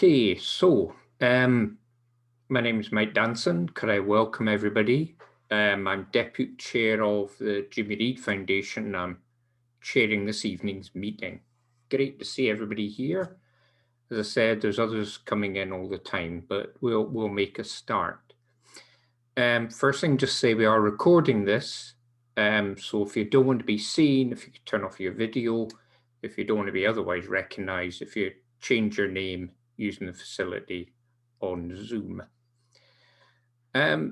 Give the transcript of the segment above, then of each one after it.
Okay, so my name is Mike Danson. Could I welcome everybody? I'm Deputy Chair of the Jimmy Reid Foundation and I'm chairing this evening's meeting. Great to see everybody here. As I said, there's others coming in all the time, but we'll make a start. First thing, just say we are recording this. So if you don't want to be seen, if you could turn off your video, if you don't want to be otherwise recognized, if you change your name using the facility on Zoom. It's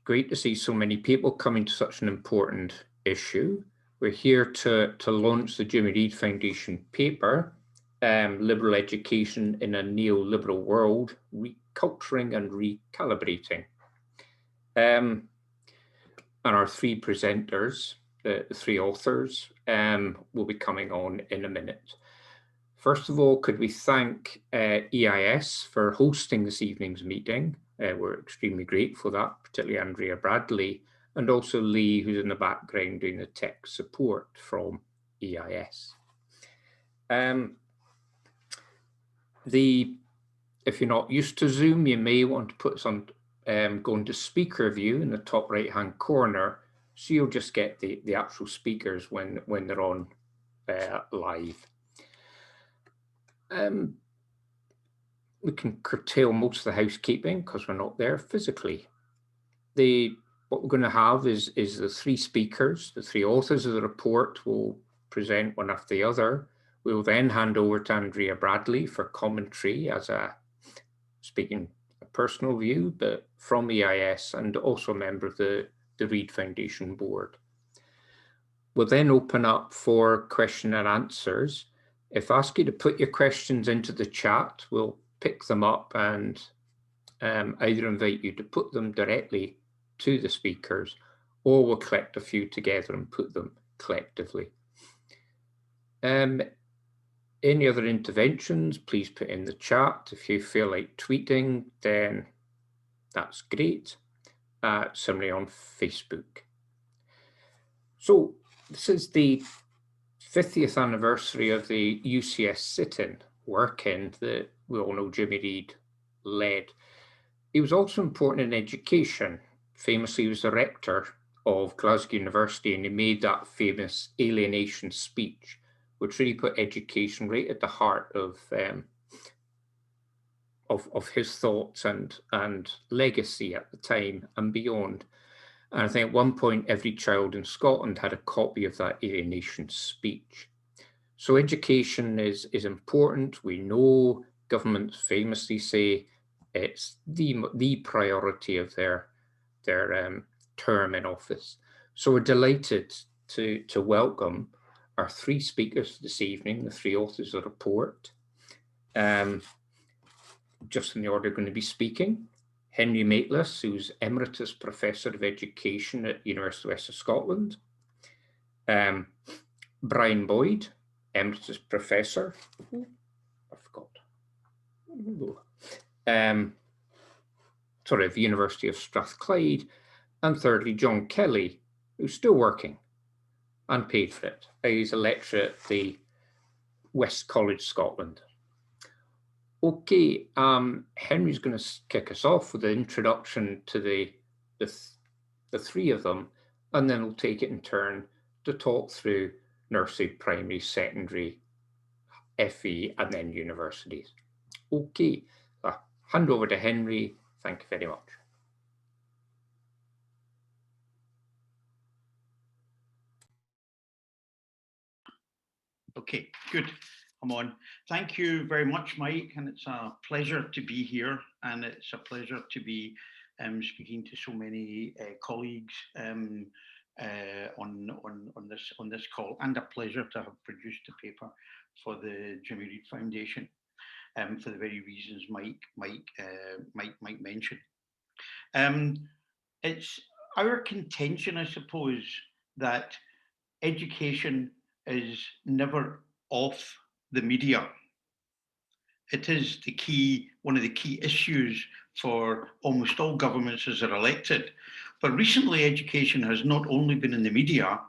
great to see so many people coming to such an important issue. We're here to launch the Jimmy Reid Foundation paper, Liberal Education in a Neoliberal World, Reculturing and Recalibrating. And our three presenters, the three authors, will be coming on in a minute. First of all, could we thank EIS for hosting this evening's meeting? We're extremely grateful for that, particularly Andrea Bradley, and also Lee, who's in the background doing the tech support from EIS. If you're not used to Zoom, you may want to put some, go into speaker view in the top right-hand corner, so you'll just get the actual speakers when they're on live. We can curtail most of the housekeeping because we're not there physically. What we're going to have is the three speakers, the three authors of the report will present one after the other. We will then hand over to Andrea Bradley for commentary as speaking a personal view, but from EIS and also a member of the Reid Foundation board. We'll then open up for question and answers. If I ask you to put your questions into the chat, we'll pick them up and either invite you to put them directly to the speakers, or we'll collect a few together and put them collectively. Any other interventions, please put in the chat. If you feel like tweeting, then that's great. Similarly on Facebook. So this is the 50th anniversary of the UCS sit-in work-in that we all know Jimmy Reid led. He was also important in education. Famously, he was the rector of Glasgow University and he made that famous alienation speech, which really put education right at the heart of his thoughts and legacy at the time and beyond. And I think at one point, every child in Scotland had a copy of that alienation speech. So education is important. We know governments famously say it's the priority of their term in office. So we're delighted to welcome our three speakers this evening, the three authors of the report. Just in the order going to be speaking. Henry Maitlis, who's Emeritus Professor of Education at University of West of Scotland. Brian Boyd, Emeritus Professor. I forgot. Of University of Strathclyde. And thirdly, John Kelly, who's still working and paid for it. He's a lecturer at the West College, Scotland. Okay, Henry's going to kick us off with an introduction to the three of them, and then we'll take it in turn to talk through nursery, primary, secondary, FE, and then universities. Okay, hand over to Henry. Thank you very much. Okay, good. I'm on. Thank you very much, Mike, and it's a pleasure to be here, and it's a pleasure to be speaking to so many colleagues on this call, and a pleasure to have produced a paper for the Jimmy Reid Foundation for the very reasons Mike mentioned. It's our contention, I suppose, that education is never off the media. It is one of the key issues for almost all governments as they're elected. But recently, education has not only been in the media,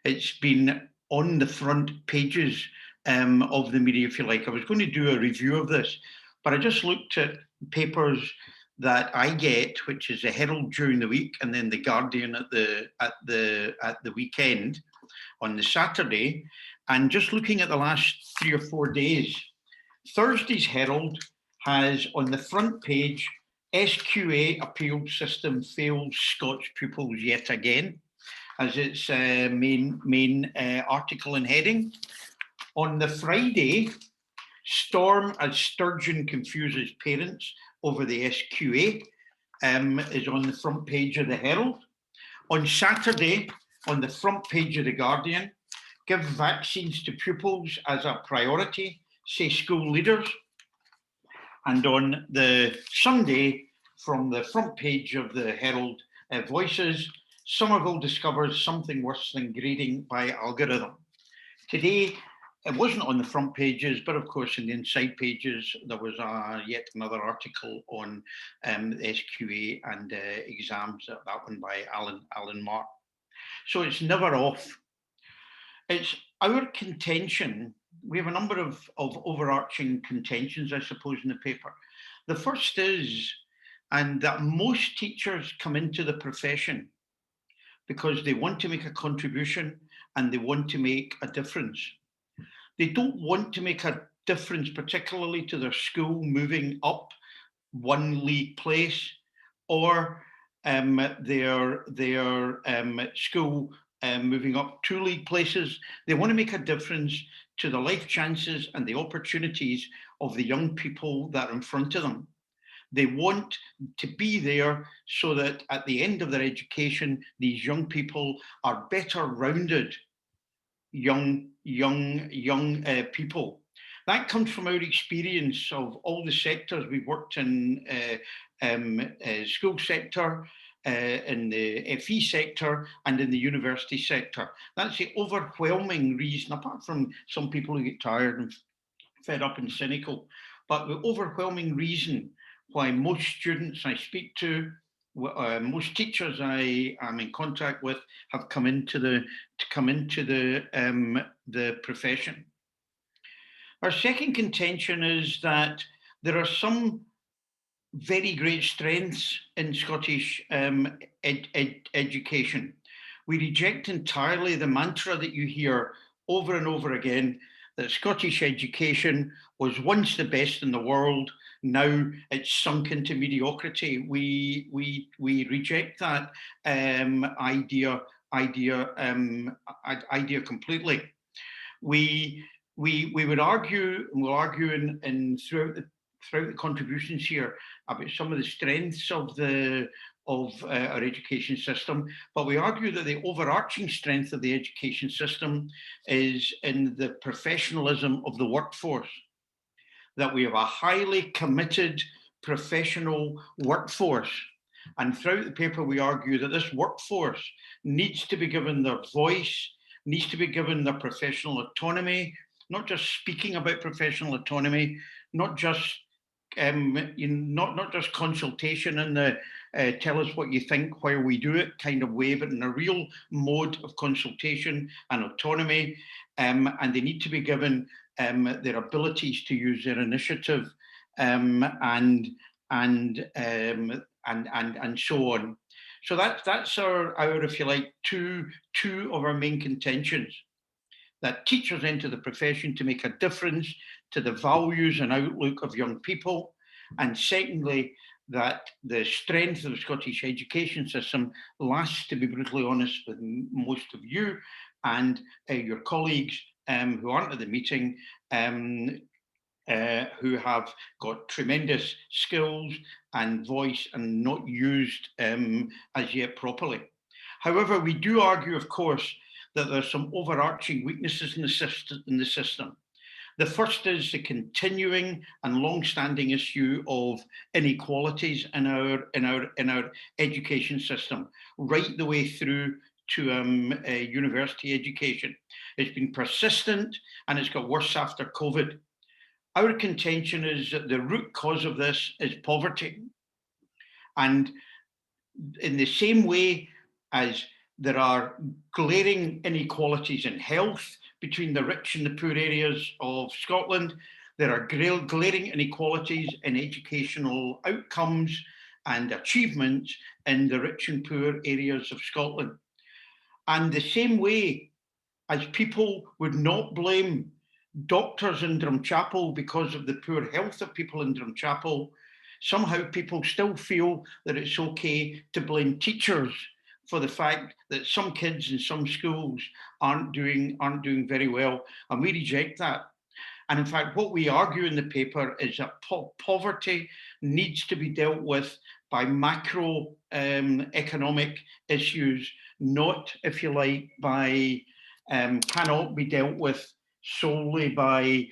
it's been on the front pages of the media, if you like. I was going to do a review of this, But I just looked at papers that I get, which is the Herald during the week, and then the Guardian at the weekend on the Saturday, and just looking at the last 3 or 4 days. Thursday's Herald has on the front page, SQA appeal system fails Scots pupils yet again, as its main article and heading. On the Friday, Storm as Sturgeon confuses parents over the SQA is on the front page of the Herald. On Saturday, on the front page of the Guardian, give vaccines to pupils as a priority, say school leaders. And on the Sunday, from the front page of the Herald Voices, Somerville discovers something worse than grading by algorithm. Today, it wasn't on the front pages, but of course in the inside pages, there was yet another article on SQA and exams, that one by Alan Mark. So it's never off. It's our contention. We have a number of overarching contentions, I suppose, in the paper. The first is, and that most teachers come into the profession because they want to make a contribution and they want to make a difference. They don't want to make a difference, particularly to their school moving up one league place, or their school moving up 2 league places. They want to make a difference to the life chances and the opportunities of the young people that are in front of them. They want to be there so that at the end of their education, these young people are better rounded young people. That comes from our experience of all the sectors. We've worked in school sector, in the FE sector, and in the university sector. That's the overwhelming reason, apart from some people who get tired and fed up and cynical, but the overwhelming reason why most students I speak to, most teachers I am in contact with, have come into the profession. Our second contention is that there are some very great strengths in Scottish education. We reject entirely the mantra that you hear over and over again, that Scottish education was once the best in the world, now it's sunk into mediocrity. We reject that idea completely. We would argue, and we'll argue throughout the contributions here about some of the strengths of our education system, but we argue that the overarching strength of the education system is in the professionalism of the workforce, that we have a highly committed professional workforce. And throughout the paper, we argue that this workforce needs to be given their voice, needs to be given their professional autonomy, not just speaking about professional autonomy, not just not just consultation in the tell us what you think while we do it kind of way, but in a real mode of consultation and autonomy. And they need to be given their abilities to use their initiative and so on. So that's our if you like, two of our main contentions. That teachers enter the profession to make a difference to the values and outlook of young people. And secondly, that the strength of the Scottish education system lasts, to be brutally honest with most of you and your colleagues who aren't at the meeting, who have got tremendous skills and voice and not used as yet properly. However, we do argue, of course, that there's some overarching weaknesses in the system. The first is the continuing and long-standing issue of inequalities in our education system, right the way through to university education. It's been persistent and it's got worse after COVID. Our contention is that the root cause of this is poverty. And in the same way as there are glaring inequalities in health between the rich and the poor areas of Scotland, There are glaring inequalities in educational outcomes and achievements in the rich and poor areas of Scotland. And the same way as people would not blame doctors in Drumchapel because of the poor health of people in Drumchapel, somehow people still feel that it's okay to blame teachers for the fact that some kids in some schools aren't doing very well, and we reject that. And in fact, what we argue in the paper is that poverty needs to be dealt with by macro economic issues, not, if you like, by cannot be dealt with solely by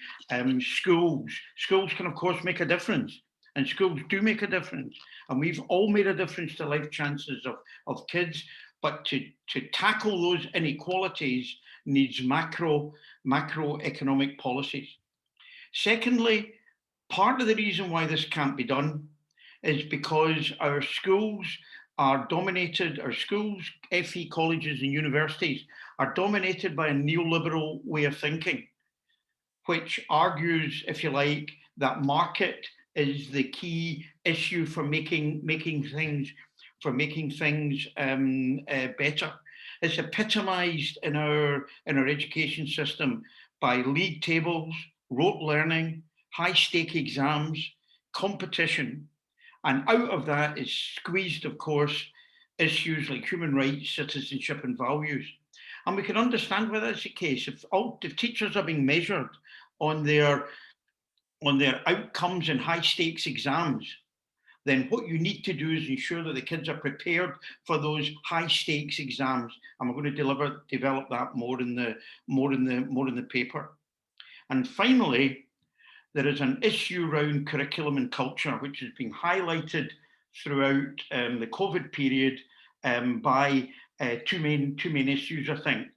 schools. Schools can, of course, make a difference, and schools do make a difference, and we've all made a difference to life chances of kids. But to tackle those inequalities needs macroeconomic policies. Secondly, part of the reason why this can't be done is because our schools are dominated, our schools, FE colleges and universities are dominated by a neoliberal way of thinking, which argues, if you like, that market is the key issue for making things better. It's epitomised in our education system by league tables, rote learning, high-stake exams, competition, and out of that is squeezed, of course, issues like human rights, citizenship, and values. And we can understand why that's the case. If teachers are being measured on their outcomes in high-stakes exams, then what you need to do is ensure that the kids are prepared for those high-stakes exams. And we're going to develop that more in the paper. And finally, there is an issue around curriculum and culture, which has been highlighted throughout the COVID period by two main issues, I think.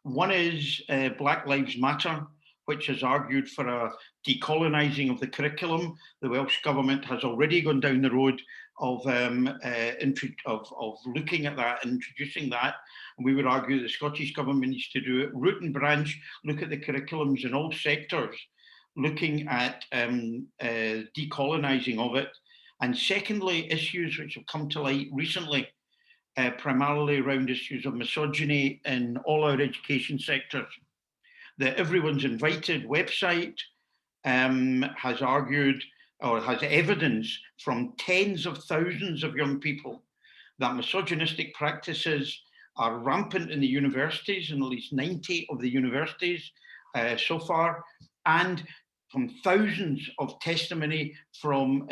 One is Black Lives Matter, which has argued for a decolonising of the curriculum. The Welsh Government has already gone down the road of looking at that and introducing that. And we would argue the Scottish Government needs to do it root and branch, look at the curriculums in all sectors, looking at decolonising of it. And secondly, issues which have come to light recently, primarily around issues of misogyny in all our education sectors. The Everyone's Invited website has argued or has evidence from tens of thousands of young people that misogynistic practices are rampant in the universities, in at least 90 of the universities so far, and from thousands of testimony from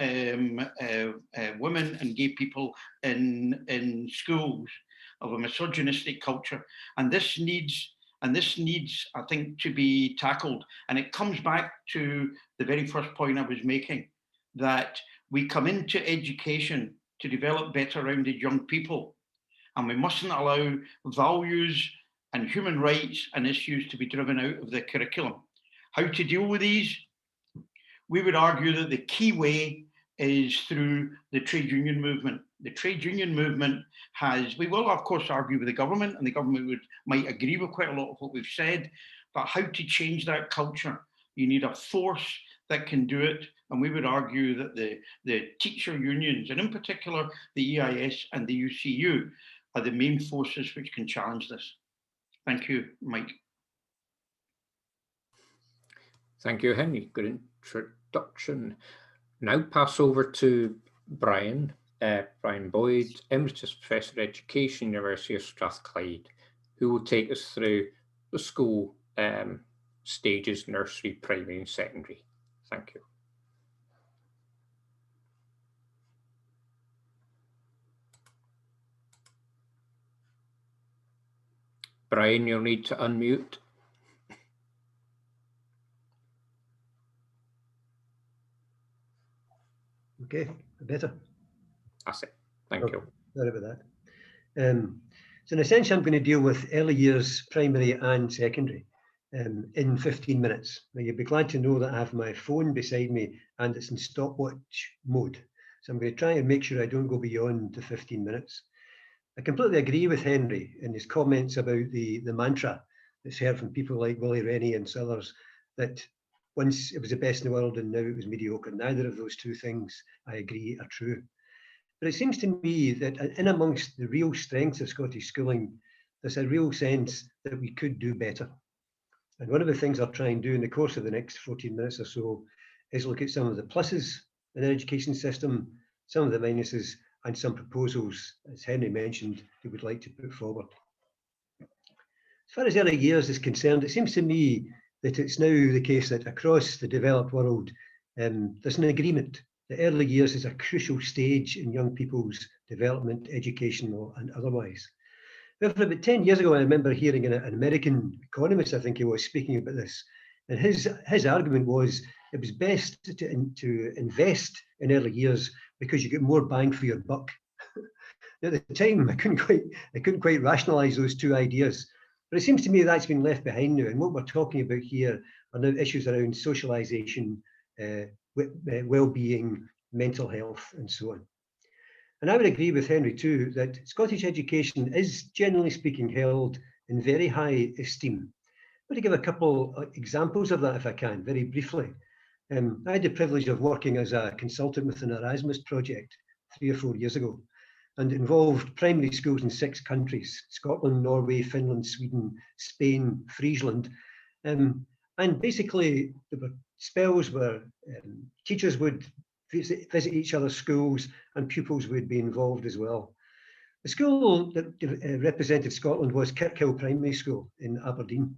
women and gay people in schools of a misogynistic culture. And this needs, I think, to be tackled. And it comes back to the very first point I was making, that we come into education to develop better rounded young people. And we mustn't allow values and human rights and issues to be driven out of the curriculum. How to deal with these? We would argue that the key way is through the trade union movement. The trade union movement we will of course argue with the government, and the government might agree with quite a lot of what we've said, but how to change that culture? You need a force that can do it. And we would argue that the teacher unions, and in particular the EIS and the UCU, are the main forces which can challenge this. Thank you, Mike. Thank you, Henry. Good introduction. Now pass over to Brian Boyd, Emeritus Professor of Education, University of Strathclyde, who will take us through the school stages, nursery, primary and secondary. Thank you. Brian, you'll need to unmute. Okay, better. That's it. Thank you. Sorry about that. So in essentially, I'm going to deal with early years, primary and secondary in 15 minutes. Now, you'll be glad to know that I have my phone beside me and it's in stopwatch mode. So I'm going to try and make sure I don't go beyond the 15 minutes. I completely agree with Henry in his comments about the mantra that's heard from people like Willie Rennie and others, that once it was the best in the world and now it was mediocre. Neither of those two things, I agree, are true. But it seems to me that in amongst the real strengths of Scottish schooling, there's a real sense that we could do better. And one of the things I'll try and do in the course of the next 14 minutes or so is look at some of the pluses in the education system, some of the minuses, and some proposals, as Henry mentioned, that we'd like to put forward. As far as early years is concerned, it seems to me that it's now the case that across the developed world, there's an agreement that early years is a crucial stage in young people's development, educational and otherwise. However, about 10 years ago, I remember hearing an American economist, I think he was, speaking about this. And his argument was it was best to invest in early years because you get more bang for your buck. At the time, I couldn't quite rationalise those two ideas. But it seems to me that's been left behind now. And what we're talking about here are now issues around socialisation, well-being, mental health, and so on. And I would agree with Henry too, that Scottish education is, generally speaking, held in very high esteem. I'm going to give a couple examples of that if I can, very briefly. I had the privilege of working as a consultant with an Erasmus project 3 or 4 years ago, and involved primary schools in 6 countries: Scotland, Norway, Finland, Sweden, Spain, Friesland. And basically, there were spells where teachers would visit each other's schools and pupils would be involved as well. The school that represented Scotland was Kirkhill Primary School in Aberdeen.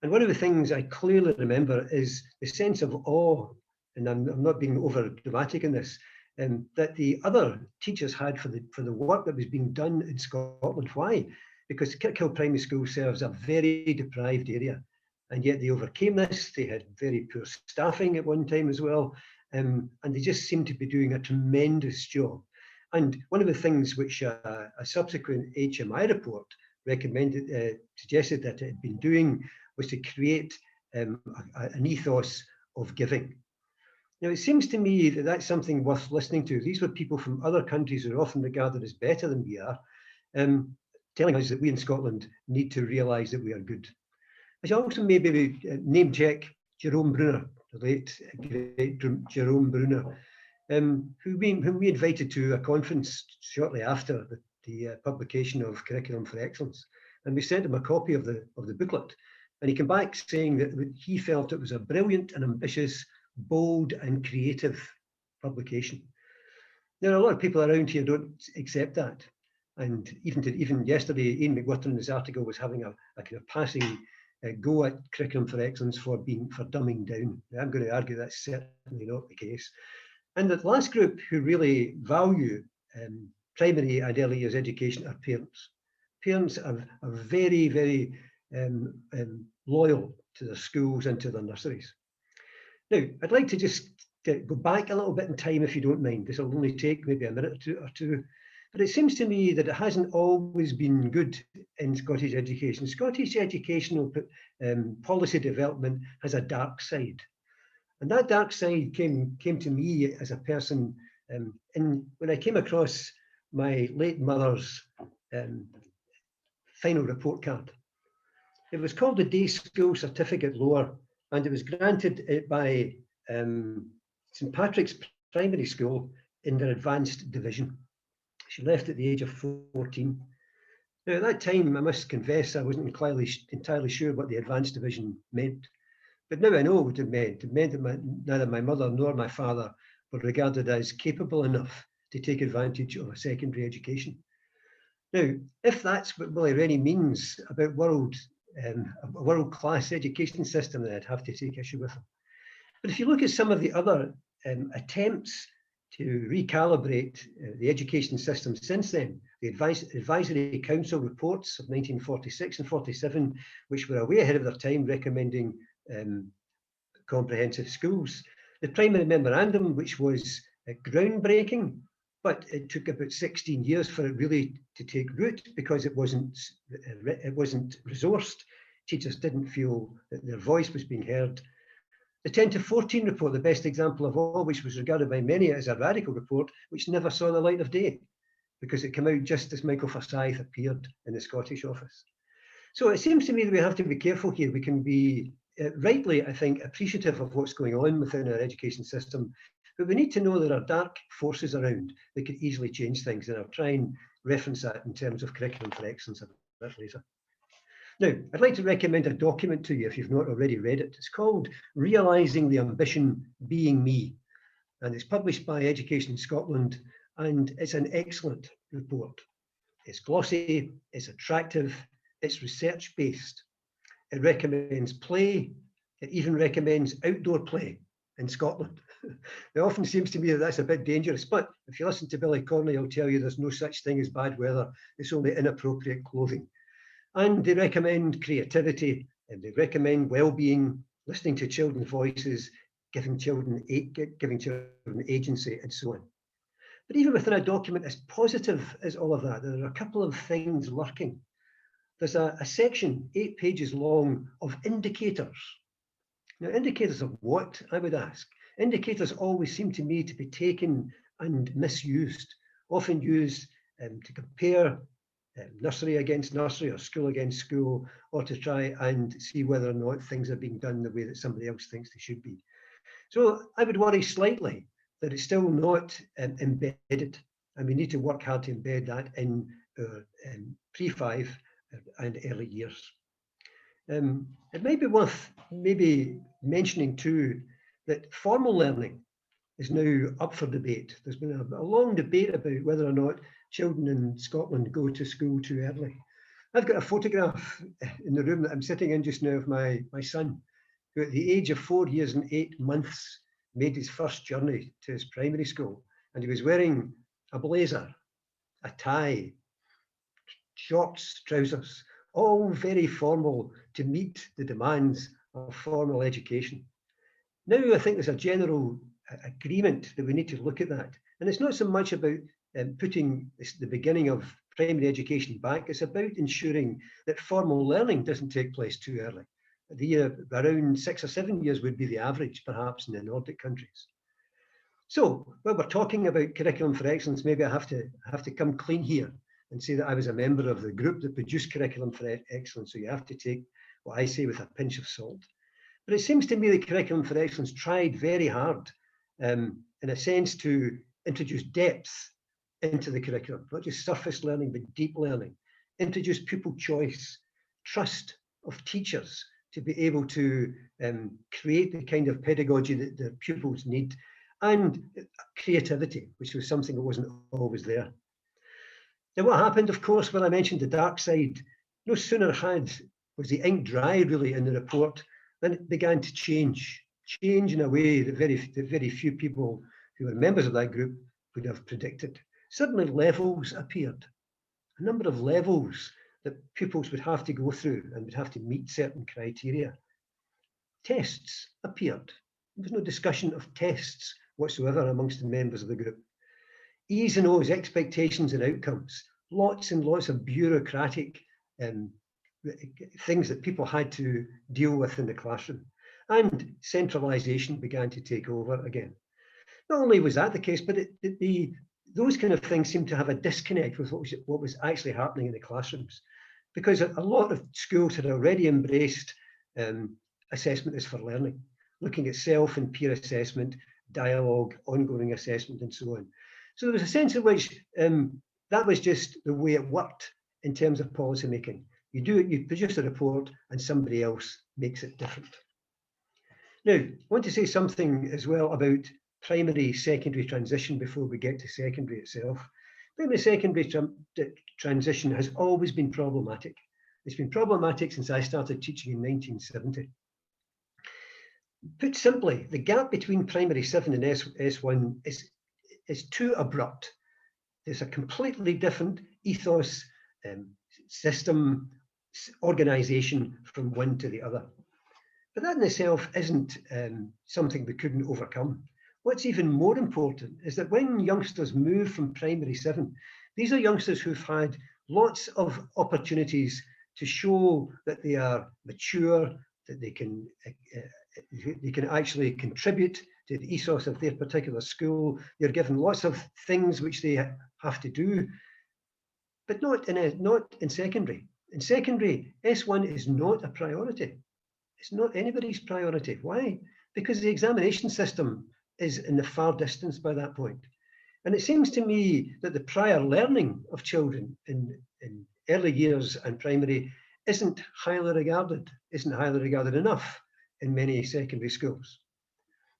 And one of the things I clearly remember is the sense of awe, and I'm not being over dramatic in this, that the other teachers had for the work that was being done in Scotland. Why? Because Kirkhill Primary School serves a very deprived area, and yet they overcame this. They had very poor staffing at one time as well, and they just seemed to be doing a tremendous job. And one of the things which a subsequent HMI report suggested that it had been doing was to create an ethos of giving. Now, it seems to me that that's something worth listening to. These were people from other countries who are often regarded as better than we are, telling us that we in Scotland need to realise that we are good. I should also maybe name check Jerome Brunner, the late great Jerome Brunner, whom we invited to a conference shortly after the publication of Curriculum for Excellence. And we sent him a copy of the booklet. And he came back saying that he felt it was a brilliant and ambitious, bold and creative publication. There are a lot of people around here who don't accept that. And even yesterday, Ian McWhirter in his article was having a kind of passing go at Curriculum for Excellence for dumbing down. I'm going to argue that's certainly not the case. And the last group who really value primary and early years education are parents. Parents are very, very loyal to their schools and to their nurseries. Now, I'd like to just go back a little bit in time, if you don't mind. This will only take maybe a minute or two. But it seems to me that it hasn't always been good in Scottish education. Scottish educational policy development has a dark side. And that dark side came to me as a person when I came across my late mother's final report card. It was called the Day School Certificate Lower, and it was granted by St Patrick's Primary School in their advanced division. She left at the age of 14. Now, at that time, I must confess, I wasn't entirely sure what the advanced division meant. But now I know what it meant. It meant that neither my mother nor my father were regarded as capable enough to take advantage of a secondary education. Now, if that's what Willie Rennie means about a world-class education system, then I'd have to take issue with him. But if you look at some of the other attempts to recalibrate the education system since then, the Advisory Council reports of 1946 and 47, which were way ahead of their time, recommending comprehensive schools. The primary memorandum, which was groundbreaking, but it took about 16 years for it really to take root because it wasn't resourced. Teachers didn't feel that their voice was being heard. The 10 to 14 report, the best example of all, which was regarded by many as a radical report, which never saw the light of day because it came out just as Michael Forsyth appeared in the Scottish office. So it seems to me that we have to be careful here. We can be rightly, I think, appreciative of what's going on within our education system, but we need to know there are dark forces around that could easily change things, and I'll try and reference that in terms of Curriculum for Excellence a bit later. Now, I'd like to recommend a document to you if you've not already read it. It's called Realising the Ambition Being Me, and it's published by Education in Scotland, and it's an excellent report. It's glossy, it's attractive, it's research-based. It recommends play, it even recommends outdoor play in Scotland. It often seems to me that that's a bit dangerous, but if you listen to Billy Connolly, he'll tell you there's no such thing as bad weather, it's only inappropriate clothing. And they recommend creativity, and they recommend well-being, listening to children's voices, giving children agency, and so on. But even within a document as positive as all of that, there are a couple of things lurking. There's a section, 8 pages long, of indicators. Now, indicators of what, I would ask? Indicators always seem to me to be taken and misused, often used to compare nursery against nursery or school against school, or to try and see whether or not things are being done the way that somebody else thinks they should be. So I would worry slightly that it's still not embedded, and we need to work hard to embed that in our pre-5 and early years. It might be worth maybe mentioning too that formal learning is now up for debate. There's been a long debate about whether or not children in Scotland go to school too early. I've got a photograph in the room that I'm sitting in just now of my son, who at the age of 4 years and 8 months made his first journey to his primary school, and he was wearing a blazer, a tie, shorts, trousers, all very formal to meet the demands of formal education. Now I think there's a general agreement that we need to look at that. And it's not so much about putting the beginning of primary education back, it's about ensuring that formal learning doesn't take place too early. Around 6 or 7 years would be the average, perhaps, in the Nordic countries. So when we're talking about Curriculum for Excellence, maybe I have to come clean here and say that I was a member of the group that produced Curriculum for Excellence. So you have to take what I say with a pinch of salt. But it seems to me that Curriculum for Excellence tried very hard, in a sense, to introduce depth into the curriculum, not just surface learning, but deep learning, introduce pupil choice, trust of teachers to be able to create the kind of pedagogy that the pupils need, and creativity, which was something that wasn't always there. Now, what happened, of course, when I mentioned the dark side, no sooner was the ink dry, really, in the report, then it began to change in a way that very few people who were members of that group would have predicted. Suddenly levels appeared, a number of levels that pupils would have to go through and would have to meet certain criteria. Tests appeared. There was no discussion of tests whatsoever amongst the members of the group. E's and O's, expectations and outcomes, lots and lots of bureaucratic things that people had to deal with in the classroom. And centralisation began to take over again. Not only was that the case, but those kind of things seemed to have a disconnect with what was actually happening in the classrooms, because a lot of schools had already embraced assessment as for learning, looking at self and peer assessment, dialogue, ongoing assessment, and so on. So there was a sense in which that was just the way it worked in terms of policy making. You produce a report and somebody else makes it different. Now, I want to say something as well about primary-secondary transition before we get to secondary itself. Primary-secondary transition has always been problematic. It's been problematic since I started teaching in 1970. Put simply, the gap between primary 7 and S1 is too abrupt. There's a completely different ethos, system, organisation from one to the other. But that in itself isn't something we couldn't overcome. What's even more important is that when youngsters move from primary 7, these are youngsters who've had lots of opportunities to show that they are mature, that they can actually contribute to the ethos of their particular school. They're given lots of things which they have to do, but not in secondary. In secondary, S1 is not a priority. It's not anybody's priority. Why? Because the examination system is in the far distance by that point. And it seems to me that the prior learning of children in early years and primary isn't highly regarded enough in many secondary schools.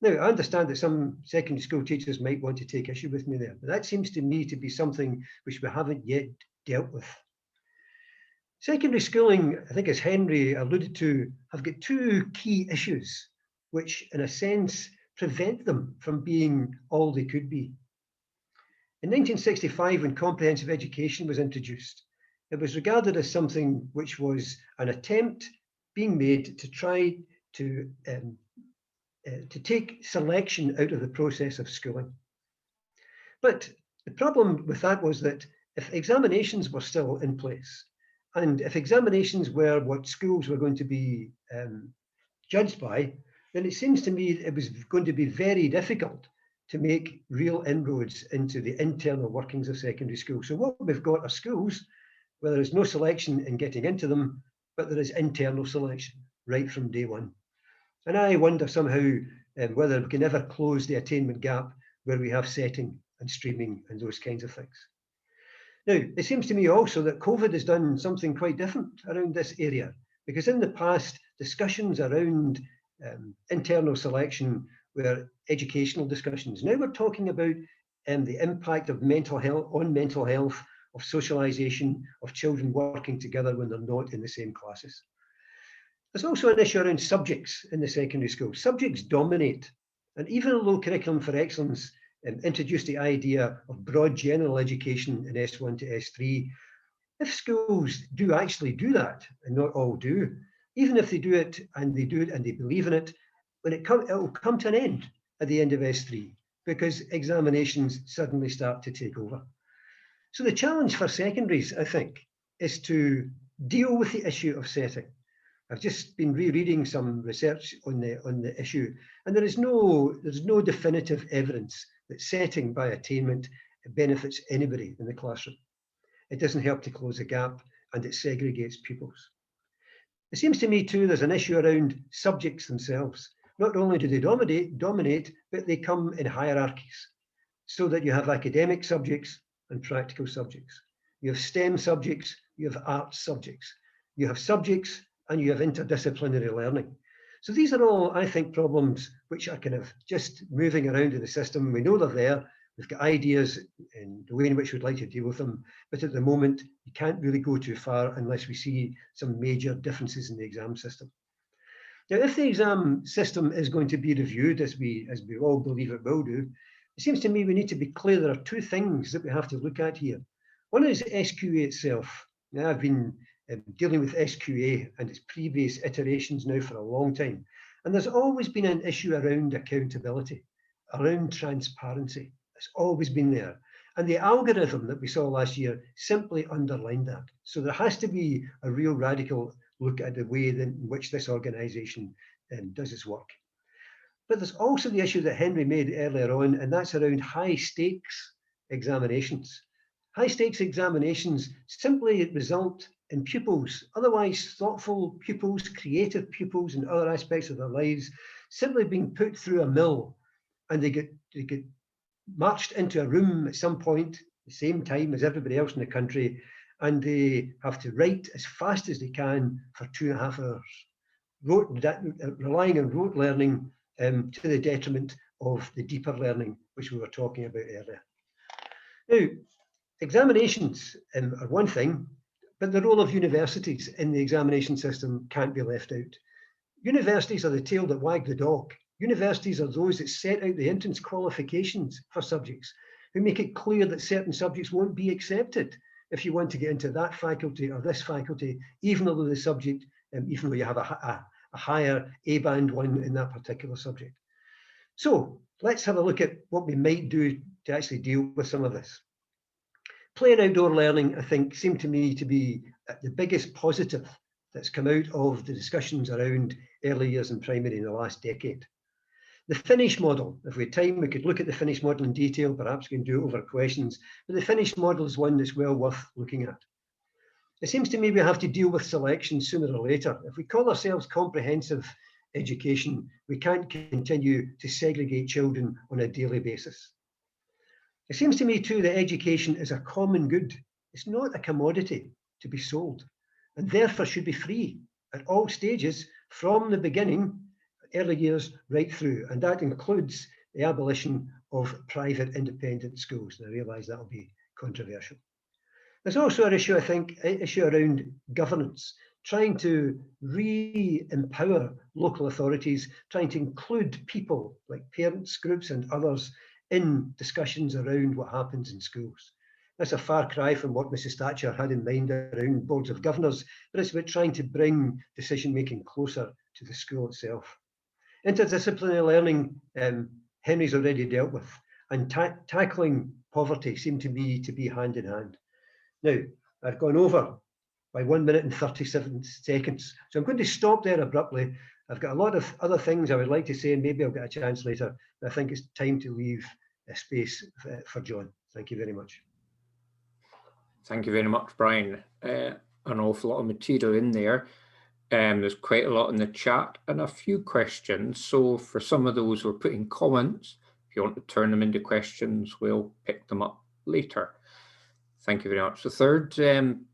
Now, I understand that some secondary school teachers might want to take issue with me there, but that seems to me to be something which we haven't yet dealt with. Secondary schooling, I think as Henry alluded to, have got two key issues, which in a sense prevent them from being all they could be. In 1965, when comprehensive education was introduced, it was regarded as something which was an attempt being made to try to take selection out of the process of schooling. But the problem with that was that if examinations were still in place, and if examinations were what schools were going to be judged by, then it seems to me it was going to be very difficult to make real inroads into the internal workings of secondary school. So what we've got are schools where there is no selection in getting into them, but there is internal selection right from day one. And I wonder somehow whether we can ever close the attainment gap where we have setting and streaming and those kinds of things. Now, it seems to me also that COVID has done something quite different around this area, because in the past, discussions around internal selection were educational discussions. Now we're talking about the impact of mental health, of socialization, of children working together when they're not in the same classes. There's also an issue around subjects in the secondary school. Subjects dominate, and even though Curriculum for Excellence introduced the idea of broad general education in S1 to S3, if schools do actually do that, and not all do, even if they do it and they believe in it, when it will come to an end at the end of S3, because examinations suddenly start to take over. So the challenge for secondaries, I think, is to deal with the issue of setting. I've just been rereading some research on the issue, and there's no definitive evidence that setting by attainment benefits anybody in the classroom. It doesn't help to close a gap, and it segregates pupils. It seems to me too there's an issue around subjects themselves. Not only do they dominate, but they come in hierarchies, so that you have academic subjects and practical subjects. You have STEM subjects, you have arts subjects, you have subjects, and you have interdisciplinary learning. So these are all, I think, problems which are kind of just moving around in the system. We know they're there. We've got ideas in the way in which we'd like to deal with them. But at the moment, you can't really go too far unless we see some major differences in the exam system. Now, if the exam system is going to be reviewed, as we all believe it will do, it seems to me we need to be clear there are two things that we have to look at here. One is SQA itself. Now, I've been dealing with SQA and its previous iterations now for a long time. And there's always been an issue around accountability, around transparency. It's always been there. And the algorithm that we saw last year simply underlined that. So there has to be a real radical look at the way in which this organization does its work. But there's also the issue that Henry made earlier on, and that's around high stakes examinations. High stakes examinations simply result in pupils, otherwise thoughtful pupils, creative pupils in other aspects of their lives, simply being put through a mill, and they get marched into a room at some point, the same time as everybody else in the country, and they have to write as fast as they can for 2.5 hours, relying on rote learning to the detriment of the deeper learning, which we were talking about earlier. Now, examinations are one thing, but the role of universities in the examination system can't be left out. Universities are the tail that wag the dog. Universities are those that set out the entrance qualifications for subjects, who make it clear that certain subjects won't be accepted if you want to get into that faculty or this faculty, even though the subject, even though you have a higher A-band one in that particular subject. So let's have a look at what we might do to actually deal with some of this. Play and outdoor learning, I think, seemed to me to be the biggest positive that's come out of the discussions around early years and primary in the last decade. The Finnish model, if we had time, we could look at the Finnish model in detail, perhaps we can do it over questions, but the Finnish model is one that's well worth looking at. It seems to me we have to deal with selection sooner or later. If we call ourselves comprehensive education, we can't continue to segregate children on a daily basis. It seems to me too that education is a common good. It's not a commodity to be sold, and therefore should be free at all stages from the beginning, early years right through, and that includes the abolition of private independent schools. And I realise that'll be controversial. There's also an issue, I think, around governance, trying to re-empower local authorities, trying to include people like parents groups and others in discussions around what happens in schools. That's a far cry from what Mrs. Thatcher had in mind around boards of governors, but it's about trying to bring decision-making closer to the school itself. Interdisciplinary learning, Henry's already dealt with, and tackling poverty seem to me to be hand in hand. Now, I've gone over by 1 minute and 37 seconds, so I'm going to stop there abruptly. I've got a lot of other things I would like to say, and maybe I'll get a chance later, but I think it's time to leave a space for John. Thank you very much. Thank you very much, Brian. An awful lot of material in there. There's quite a lot in the chat and a few questions. So for some of those who are putting comments, if you want to turn them into questions, we'll pick them up later. Thank you very much. The third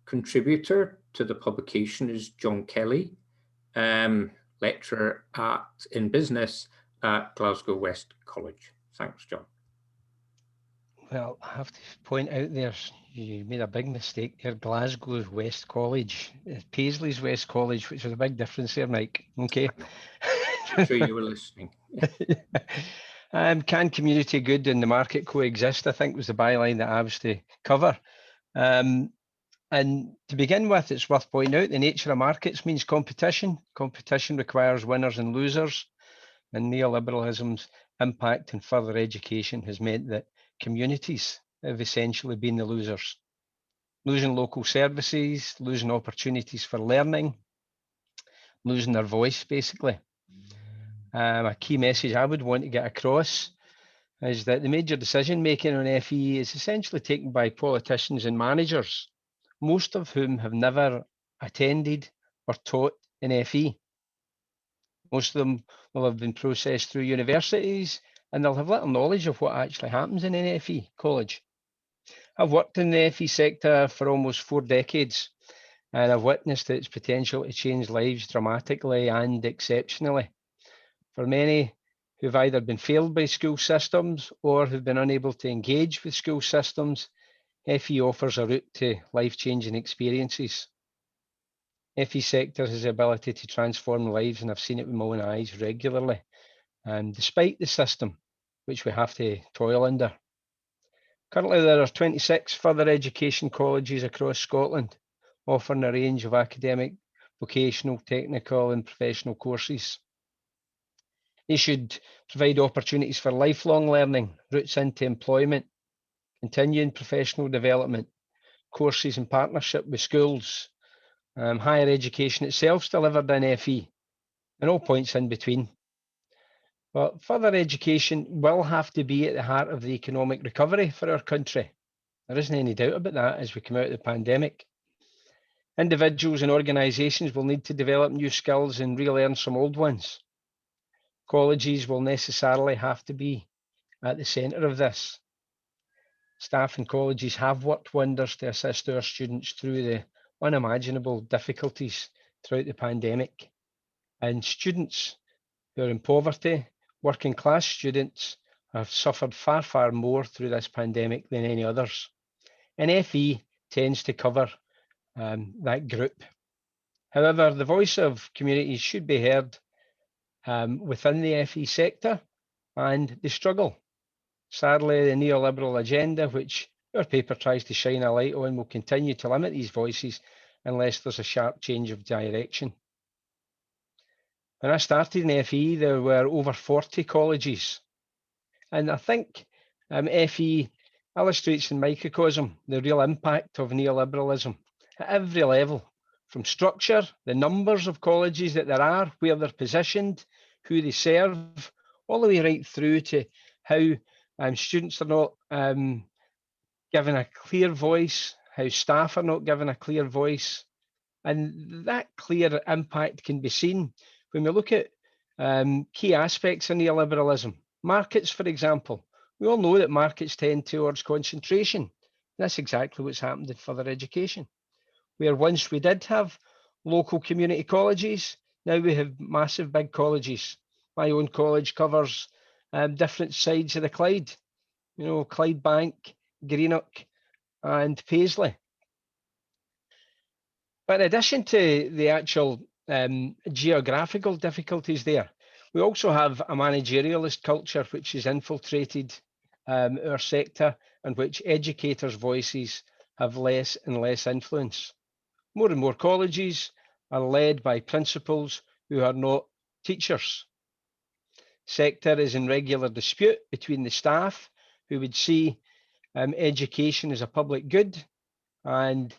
contributor to the publication is John Kelly, lecturer in business at Glasgow West College. Thanks, John. Well, I have to point out there, you made a big mistake there. Glasgow's West College, Paisley's West College, which is a big difference there, Mike. Okay. I'm sure you were listening. Can community good and the market coexist, I think was the byline that I was to cover. And to begin with, it's worth pointing out the nature of markets means competition. Competition requires winners and losers, and neoliberalism's impact on further education has meant that communities have essentially been the losers, losing local services, losing opportunities for learning, losing their voice, basically. A key message I would want to get across is that the major decision making on FE is essentially taken by politicians and managers, most of whom have never attended or taught in FE. Most of them will have been processed through universities, and they'll have little knowledge of what actually happens in an FE college. I've worked in the FE sector for almost 4 decades, and I've witnessed its potential to change lives dramatically and exceptionally. For many who've either been failed by school systems or who've been unable to engage with school systems, FE offers a route to life-changing experiences. FE sector has the ability to transform lives, and I've seen it with my own eyes regularly, despite the system which we have to toil under. Currently, there are 26 further education colleges across Scotland, offering a range of academic, vocational, technical and professional courses. They should provide opportunities for lifelong learning, routes into employment, continuing professional development, courses in partnership with schools, higher education itself delivered in FE, and all points in between. But further education will have to be at the heart of the economic recovery for our country. There isn't any doubt about that as we come out of the pandemic. Individuals and organisations will need to develop new skills and relearn some old ones. Colleges will necessarily have to be at the centre of this. Staff in colleges have worked wonders to assist our students through the unimaginable difficulties throughout the pandemic. And students who are in poverty, working class students, have suffered far, far more through this pandemic than any others. And FE tends to cover that group. However, the voice of communities should be heard within the FE sector, and they struggle. Sadly, the neoliberal agenda, which our paper tries to shine a light on, will continue to limit these voices unless there's a sharp change of direction. When I started in FE, there were over 40 colleges. And I think FE illustrates in microcosm the real impact of neoliberalism at every level, from structure, the numbers of colleges that there are, where they're positioned, who they serve, all the way right through to how students are not given a clear voice, how staff are not given a clear voice. And that clear impact can be seen when we look at key aspects of neoliberalism. Markets, for example. We all know that markets tend towards concentration. That's exactly what's happened in further education. Where once we did have local community colleges, now we have massive big colleges. My own college covers different sides of the Clyde, Clydebank, Greenock and Paisley. But in addition to the actual geographical difficulties there, we also have a managerialist culture which has infiltrated our sector and which educators' voices have less and less influence. More and more colleges are led by principals who are not teachers. Sector is in regular dispute between the staff who would see education as a public good and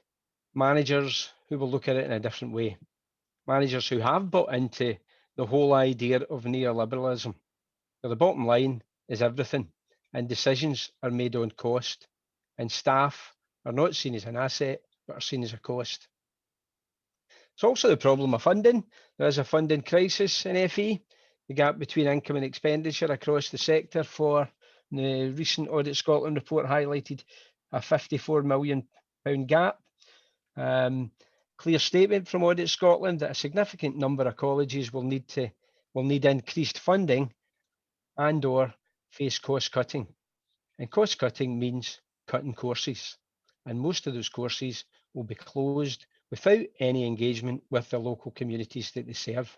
managers who will look at it in a different way. Managers who have bought into the whole idea of neoliberalism. So the bottom line is everything, and decisions are made on cost, and staff are not seen as an asset, but are seen as a cost. It's also the problem of funding. There is a funding crisis in FE. The gap between income and expenditure across the sector for the recent Audit Scotland report highlighted a £54 million gap. Clear statement from Audit Scotland that a significant number of colleges will need increased funding and/or face cost cutting. And cost cutting means cutting courses. And most of those courses will be closed without any engagement with the local communities that they serve.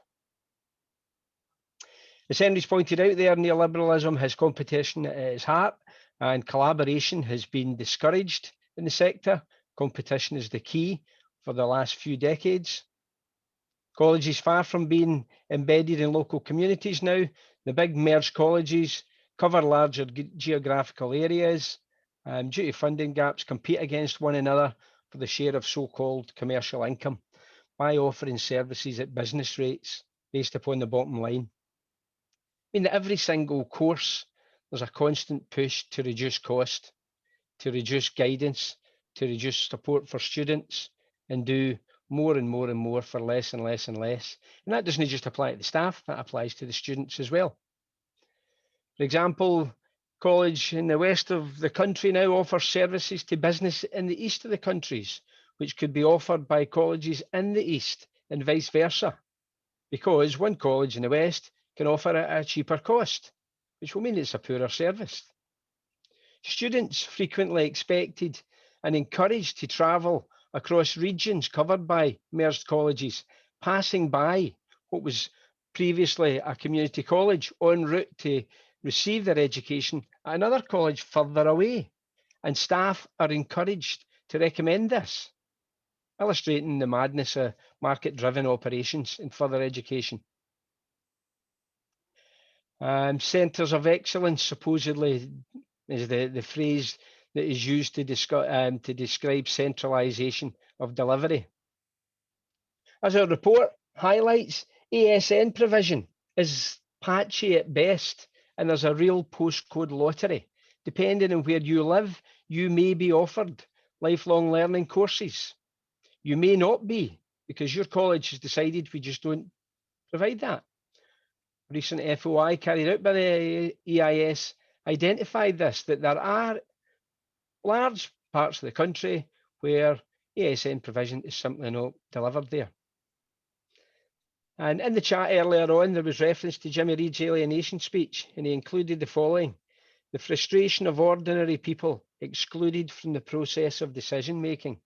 As Henry's pointed out there, neoliberalism has competition at its heart and collaboration has been discouraged in the sector. Competition is the key for the last few decades. Colleges far from being embedded in local communities now. The big merged colleges cover larger geographical areas. Due to funding gaps, compete against one another for the share of so-called commercial income by offering services at business rates based upon the bottom line. I mean, every single course, there's a constant push to reduce cost, to reduce guidance, to reduce support for students, and do more and more and more for less and less and less. And that doesn't just apply to the staff, that applies to the students as well. For example, college in the west of the country now offers services to business in the east of the countries, which could be offered by colleges in the east and vice versa, because one college in the west can offer at a cheaper cost, which will mean it's a poorer service. Students frequently expected and encouraged to travel across regions covered by merged colleges, passing by what was previously a community college en route to receive their education at another college further away, and staff are encouraged to recommend this, illustrating the madness of market-driven operations in further education. Centres of excellence supposedly is the phrase that is used to describe centralisation of delivery. As our report highlights, ASN provision is patchy at best, and there's a real postcode lottery. Depending on where you live, you may be offered lifelong learning courses. You may not be, because your college has decided we just don't provide that. Recent FOI carried out by the EIS identified this, that there are large parts of the country where ASN provision is simply not delivered there. And in the chat earlier on, there was reference to Jimmy Reid's alienation speech, and he included the following: the frustration of ordinary people excluded from the process of decision making,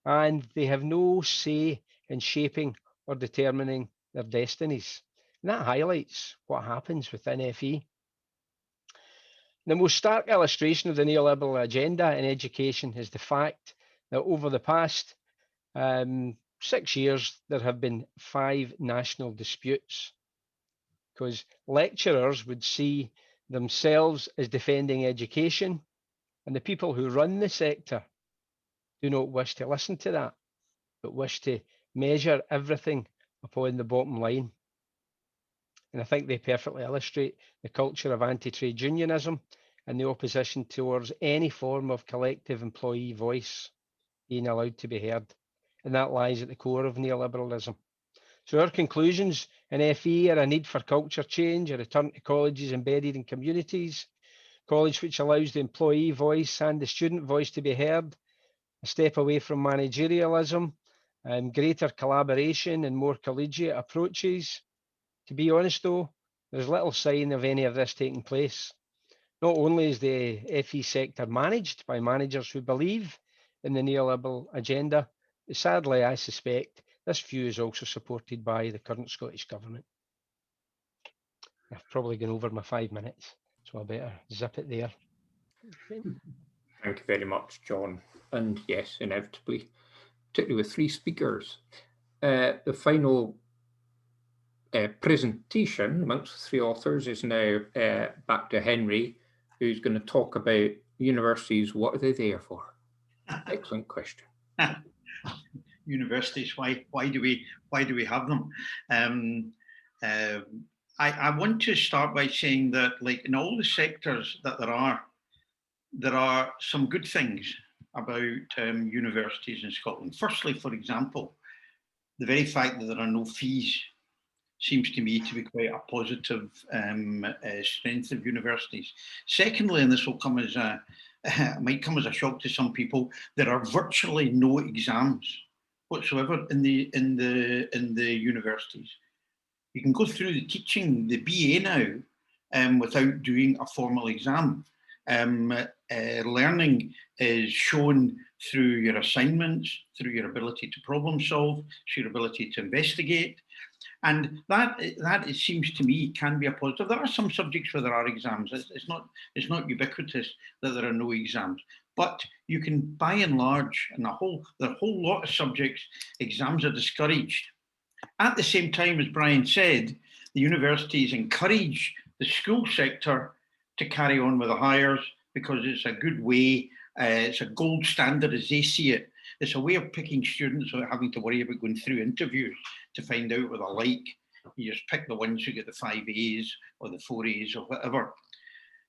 and they have no say in shaping or determining their destinies. And that highlights what happens within FE. The most stark illustration of the neoliberal agenda in education is the fact that over the past 6 years, there have been 5 national disputes, because lecturers would see themselves as defending education, and the people who run the sector do not wish to listen to that, but wish to measure everything upon the bottom line. And I think they perfectly illustrate the culture of anti-trade unionism and the opposition towards any form of collective employee voice. being allowed to be heard. And that lies at the core of neoliberalism. So our conclusions in FE are a need for culture change, a return to colleges embedded in communities, college which allows the employee voice and the student voice to be heard, a step away from managerialism, greater collaboration and more collegiate approaches. To be honest though, there's little sign of any of this taking place. Not only is the FE sector managed by managers who believe in the neoliberal agenda, but sadly I suspect this view is also supported by the current Scottish Government. I've probably gone over my 5 minutes, so I better zip it there. Thank you very much, John. And yes, inevitably, particularly with 3 speakers. The final presentation amongst the 3 authors is now back to Henry, who's going to talk about universities. What are they there for? Excellent question. Universities, why do we have them? I want to start by saying that, like in all the sectors that there are some good things about universities in Scotland. Firstly, for example, the very fact that there are no fees seems to me to be quite a positive strength of universities. Secondly, and this will come as might come as a shock to some people, there are virtually no exams whatsoever in the universities. You can go through the teaching, the BA now, without doing a formal exam. Learning is shown through your assignments, through your ability to problem solve, through your ability to investigate. And that it seems to me can be a positive. There are some subjects where there are exams. It's not ubiquitous that there are no exams, but you can, by and large, in the whole lot of subjects, exams are discouraged. At the same time, as Brian said, the universities encourage the school sector to carry on with the hires because it's a good way. It's a gold standard as they see it. It's a way of picking students without having to worry about going through interviews to find out what they like. You just pick the ones who get the 5 A's or the 4 A's or whatever.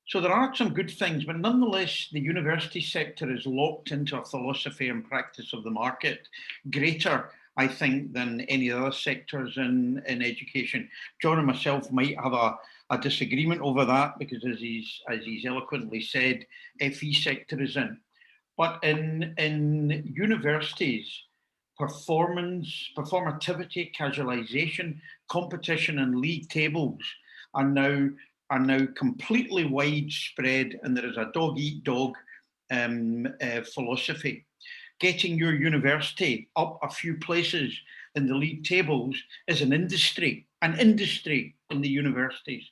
So there are some good things, but nonetheless, the university sector is locked into a philosophy and practice of the market, greater, I think, than any other sectors in education. John and myself might have a disagreement over that because, as he's eloquently said, FE sector is in. But in universities, performativity, casualization, competition, and league tables are now completely widespread, and there is a dog-eat-dog philosophy. Getting your university up a few places in the league tables is an industry in the universities.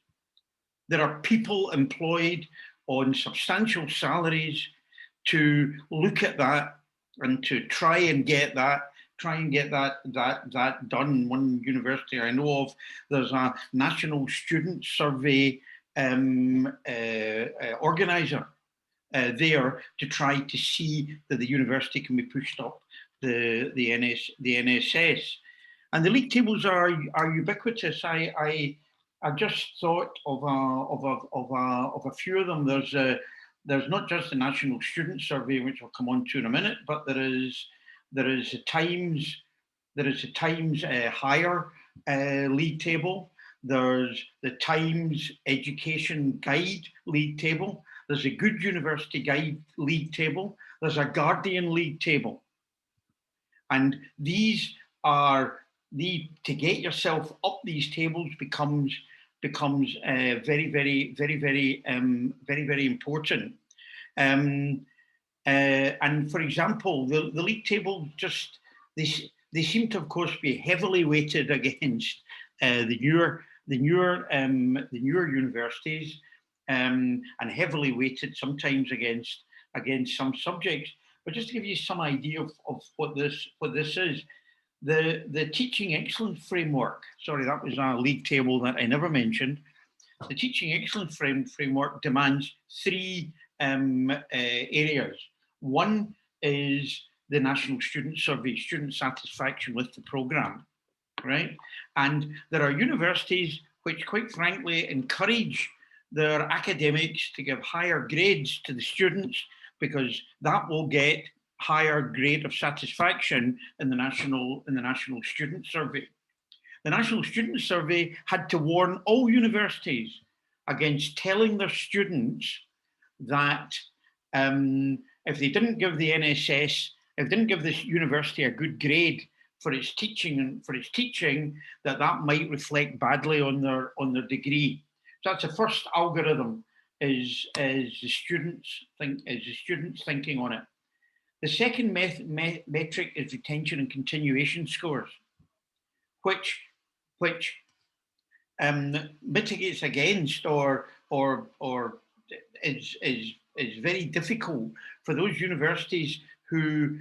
There are people employed on substantial salaries to look at that and to try and get that done. One university I know of, there's a national student survey organizer there to try to see that the university can be pushed up the NSS. And the league tables are ubiquitous. I just thought of a few of them. There's not just the National Student Survey, which I'll come on to in a minute, but there is the Times Higher league table. There's the Times Education Guide league table. There's a Good University Guide league table. There's a Guardian league table. And these are to get yourself up these tables becomes very, very, very, very, very, very important. And for example, the league table they seem to, of course, be heavily weighted against the newer universities, and heavily weighted sometimes against some subjects. But just to give you some idea of what this is, the Teaching Excellence Framework. Sorry, that was a league table that I never mentioned. The Teaching Excellence Framework demands 3 areas. One is the National Student Survey, student satisfaction with the programme, right? And there are universities which, quite frankly, encourage their academics to give higher grades to the students because that will get higher grade of satisfaction in the National Student Survey. The National Student Survey had to warn all universities against telling their students that if they didn't give the NSS, if they didn't give this university a good grade for its teaching, that might reflect badly on their degree. So that's the first algorithm, is the students thinking on it. The second metric is retention and continuation scores, which mitigates against or is very difficult for those universities who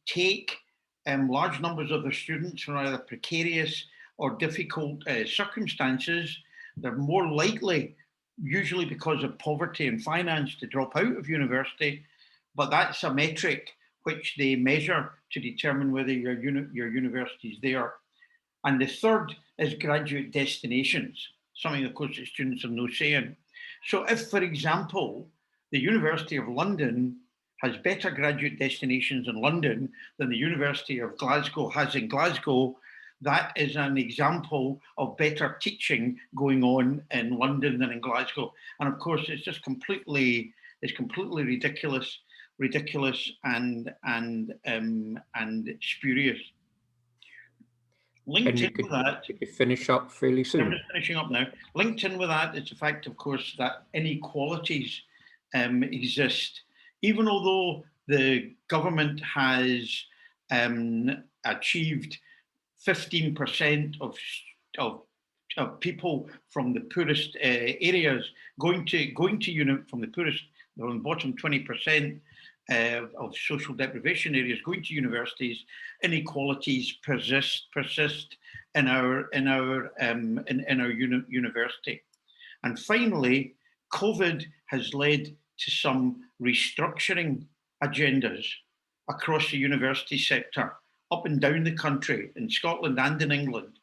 take large numbers of their students from either precarious or difficult circumstances. They're more likely, usually because of poverty and finance, to drop out of university, but that's a metric which they measure to determine whether your university is there. And the third is graduate destinations, something, of course, that students have no say in. So if, for example, the University of London has better graduate destinations in London than the University of Glasgow has in Glasgow, that is an example of better teaching going on in London than in Glasgow. And of course, it's just completely ridiculous and spurious. Linked in with that, you finish up fairly soon. I'm just finishing up now. Linked in with that is the fact, of course, that inequalities exist. Even although the government has achieved 15% of people from the poorest areas going to from the poorest, on the bottom 20% of social deprivation areas going to universities, inequalities persist in our university. And finally, COVID has led to some restructuring agendas across the university sector, up and down the country, in Scotland and in England,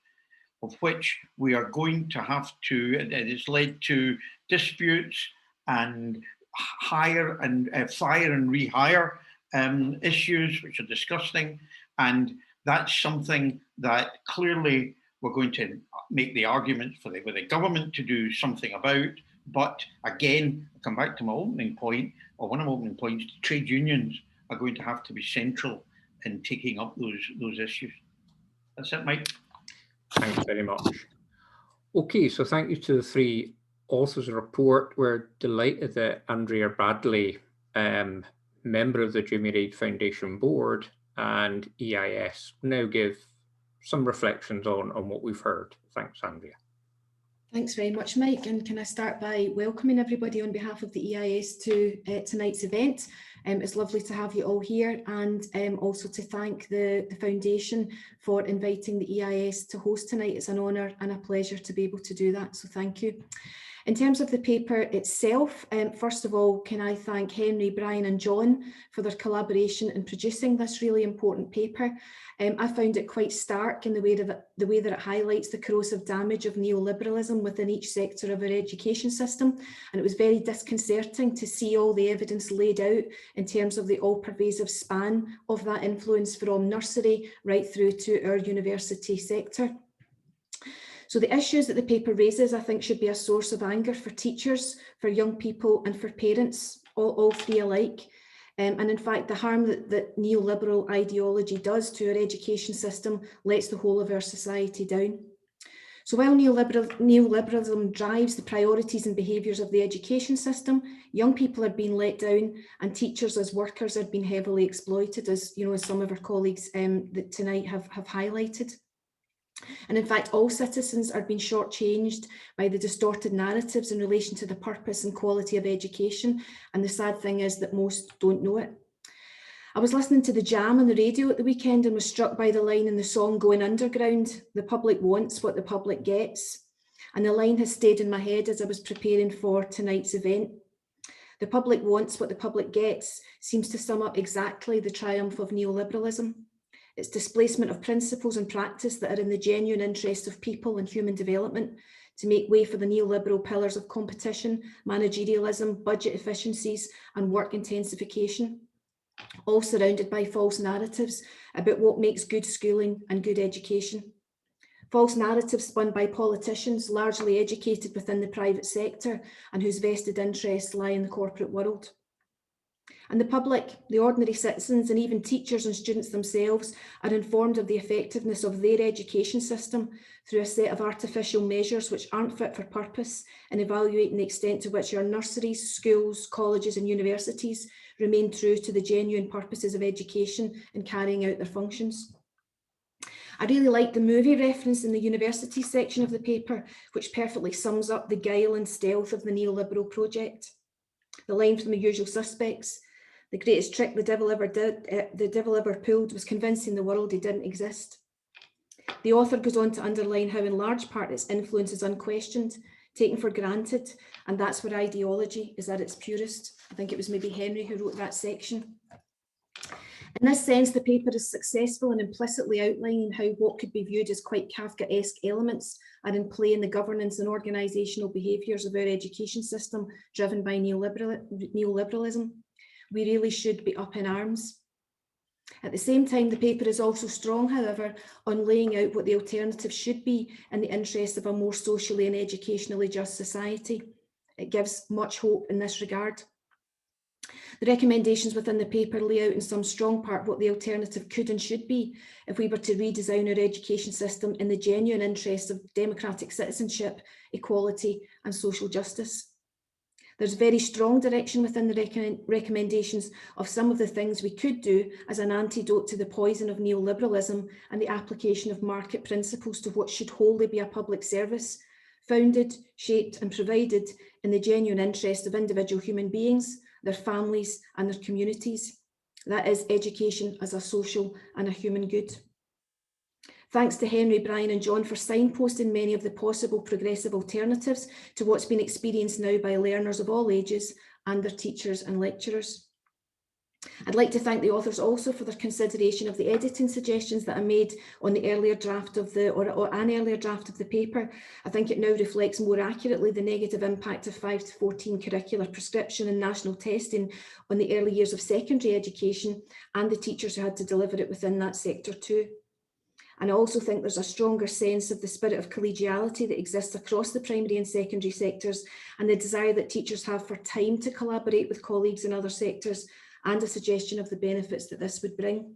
of which we are going to have to, and it's led to disputes and hire and fire and rehire issues, which are disgusting. And that's something that clearly we're going to make the argument for the government to do something about. But again, I'll come back to my opening point, or one of my opening points, trade unions are going to have to be central in taking up those issues. That's it, Mike. Thanks very much. Okay, so thank you to the three authors of the report. We're delighted that Andrea Bradley, member of the Jimmy Reid Foundation Board and EIS, now give some reflections on what we've heard. Thanks, Andrea. Thanks very much, Mike. And can I start by welcoming everybody on behalf of the EIS to tonight's event. It's lovely to have you all here, and also to thank the Foundation for inviting the EIS to host tonight. It's an honour and a pleasure to be able to do that, so thank you. In terms of the paper itself, first of all, can I thank Henry, Brian and John for their collaboration in producing this really important paper. I found it quite stark in the way that it highlights the corrosive damage of neoliberalism within each sector of our education system. And it was very disconcerting to see all the evidence laid out in terms of the all-pervasive span of that influence from nursery right through to our university sector. So the issues that the paper raises, I think, should be a source of anger for teachers, for young people and for parents, all three alike. And in fact, the harm that neoliberal ideology does to our education system lets the whole of our society down. So while neoliberalism drives the priorities and behaviours of the education system, young people are being let down, and teachers as workers are being heavily exploited, as you know, as some of our colleagues that tonight have highlighted. And in fact, all citizens are being shortchanged by the distorted narratives in relation to the purpose and quality of education. And the sad thing is that most don't know it. I was listening to the Jam on the radio at the weekend and was struck by the line in the song Going Underground, "The public wants what the public gets." And the line has stayed in my head as I was preparing for tonight's event. The public wants what the public gets seems to sum up exactly the triumph of neoliberalism. It's displacement of principles and practice that are in the genuine interest of people and human development to make way for the neoliberal pillars of competition, managerialism, budget efficiencies, and work intensification. all surrounded by false narratives about what makes good schooling and good education. False narratives spun by politicians largely educated within the private sector and whose vested interests lie in the corporate world. And the public, the ordinary citizens, and even teachers and students themselves are informed of the effectiveness of their education system through a set of artificial measures which aren't fit for purpose, and evaluating the extent to which our nurseries, schools, colleges and universities remain true to the genuine purposes of education and carrying out their functions. I really like the movie reference in the university section of the paper, which perfectly sums up the guile and stealth of the neoliberal project. The line from The Usual Suspects: "The greatest trick the devil ever pulled was convincing the world he didn't exist." The author goes on to underline how in large part its influence is unquestioned, taken for granted, and that's where ideology is at its purest. I think it was maybe Henry who wrote that section. In this sense, the paper is successful in implicitly outlining how what could be viewed as quite Kafkaesque elements are in play in the governance and organisational behaviours of our education system driven by neoliberalism. We really should be up in arms. At the same time, the paper is also strong, however, on laying out what the alternative should be in the interest of a more socially and educationally just society. It gives much hope in this regard. The recommendations within the paper lay out in some strong part what the alternative could and should be if we were to redesign our education system in the genuine interests of democratic citizenship, equality and social justice. There's very strong direction within the recommendations of some of the things we could do as an antidote to the poison of neoliberalism and the application of market principles to what should wholly be a public service, founded, shaped and provided in the genuine interest of individual human beings, their families and their communities. That is education as a social and a human good. Thanks to Henry, Brian and John for signposting many of the possible progressive alternatives to what's been experienced now by learners of all ages and their teachers and lecturers. I'd like to thank the authors also for their consideration of the editing suggestions that I made on the earlier draft of the, or an earlier draft of the paper. I think it now reflects more accurately the negative impact of 5 to 14 curricular prescription and national testing on the early years of secondary education and the teachers who had to deliver it within that sector too. And I also think there's a stronger sense of the spirit of collegiality that exists across the primary and secondary sectors, and the desire that teachers have for time to collaborate with colleagues in other sectors, and a suggestion of the benefits that this would bring.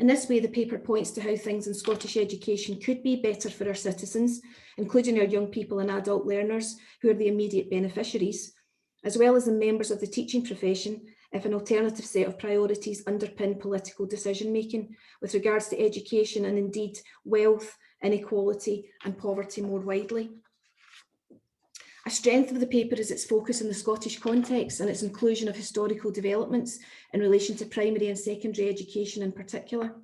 In this way, the paper points to how things in Scottish education could be better for our citizens, including our young people and adult learners who are the immediate beneficiaries, as well as the members of the teaching profession, if an alternative set of priorities underpin political decision-making with regards to education and indeed wealth, inequality and poverty more widely. A strength of the paper is its focus on the Scottish context and its inclusion of historical developments in relation to primary and secondary education in particular.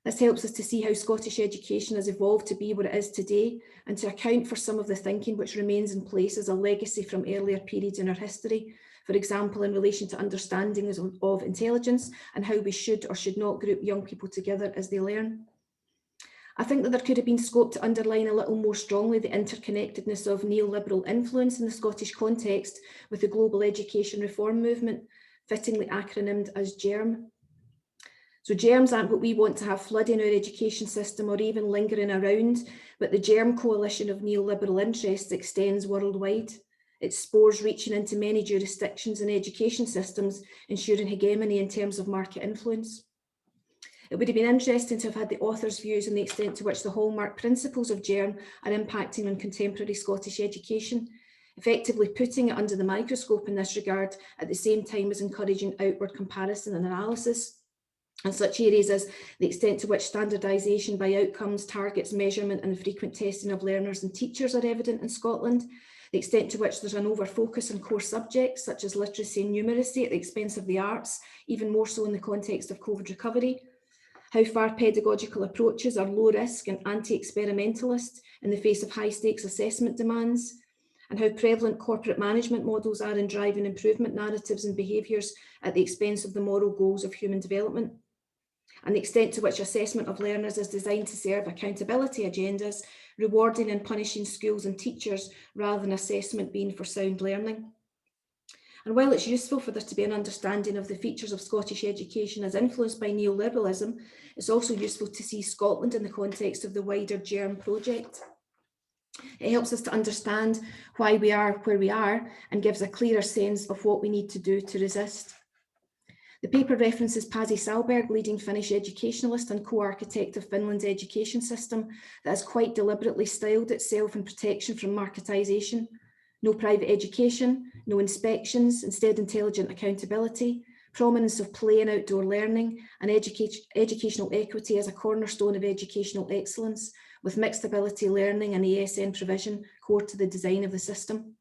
This helps us to see how Scottish education has evolved to be what it is today, and to account for some of the thinking which remains in place as a legacy from earlier periods in our history, for example, in relation to understandings of intelligence and how we should or should not group young people together as they learn. I think that there could have been scope to underline a little more strongly the interconnectedness of neoliberal influence in the Scottish context with the global education reform movement, fittingly acronymed as GERM. So GERMs aren't what we want to have flooding our education system or even lingering around, but the GERM coalition of neoliberal interests extends worldwide. Its spores reaching into many jurisdictions and education systems, ensuring hegemony in terms of market influence. It would have been interesting to have had the author's views on the extent to which the hallmark principles of GERM are impacting on contemporary Scottish education, effectively putting it under the microscope in this regard at the same time as encouraging outward comparison and analysis. And such areas as the extent to which standardisation by outcomes, targets, measurement and frequent testing of learners and teachers are evident in Scotland, the extent to which there's an over-focus on core subjects such as literacy and numeracy at the expense of the arts, even more so in the context of COVID recovery, how far pedagogical approaches are low risk and anti-experimentalist in the face of high stakes assessment demands, and how prevalent corporate management models are in driving improvement narratives and behaviours at the expense of the moral goals of human development, and the extent to which assessment of learners is designed to serve accountability agendas, rewarding and punishing schools and teachers rather than assessment being for sound learning. And while it's useful for there to be an understanding of the features of Scottish education as influenced by neoliberalism, it's also useful to see Scotland in the context of the wider JRF project. It helps us to understand why we are where we are and gives a clearer sense of what we need to do to resist. The paper references Pasi Sahlberg, leading Finnish educationalist and co-architect of Finland's education system that has quite deliberately styled itself in protection from marketisation. No private education, no inspections, instead intelligent accountability, prominence of play and outdoor learning, and educational equity as a cornerstone of educational excellence, with mixed ability learning and ASN provision core to the design of the system.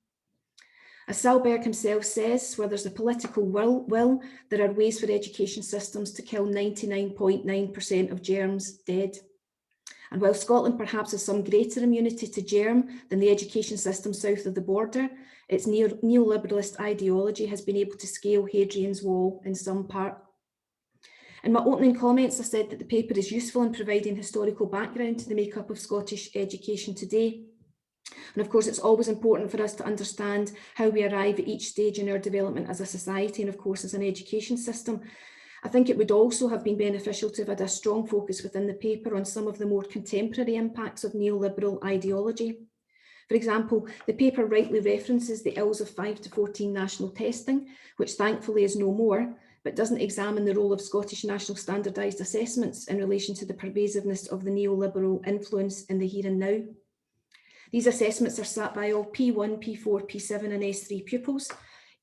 As Sahlberg himself says, where there's a political will, there are ways for education systems to kill 99.9% of germs dead. And while Scotland perhaps has some greater immunity to germ than the education system south of the border, its neoliberalist ideology has been able to scale Hadrian's Wall in some part. In my opening comments, I said that the paper is useful in providing historical background to the makeup of Scottish education today. And of course, it's always important for us to understand how we arrive at each stage in our development as a society and of course as an education system. I think it would also have been beneficial to have had a strong focus within the paper on some of the more contemporary impacts of neoliberal ideology. For example, the paper rightly references the ills of 5 to 14 national testing, which thankfully is no more, but doesn't examine the role of Scottish national standardised assessments in relation to the pervasiveness of the neoliberal influence in the here and now. These assessments are sat by all P1, P4, P7 and S3 pupils.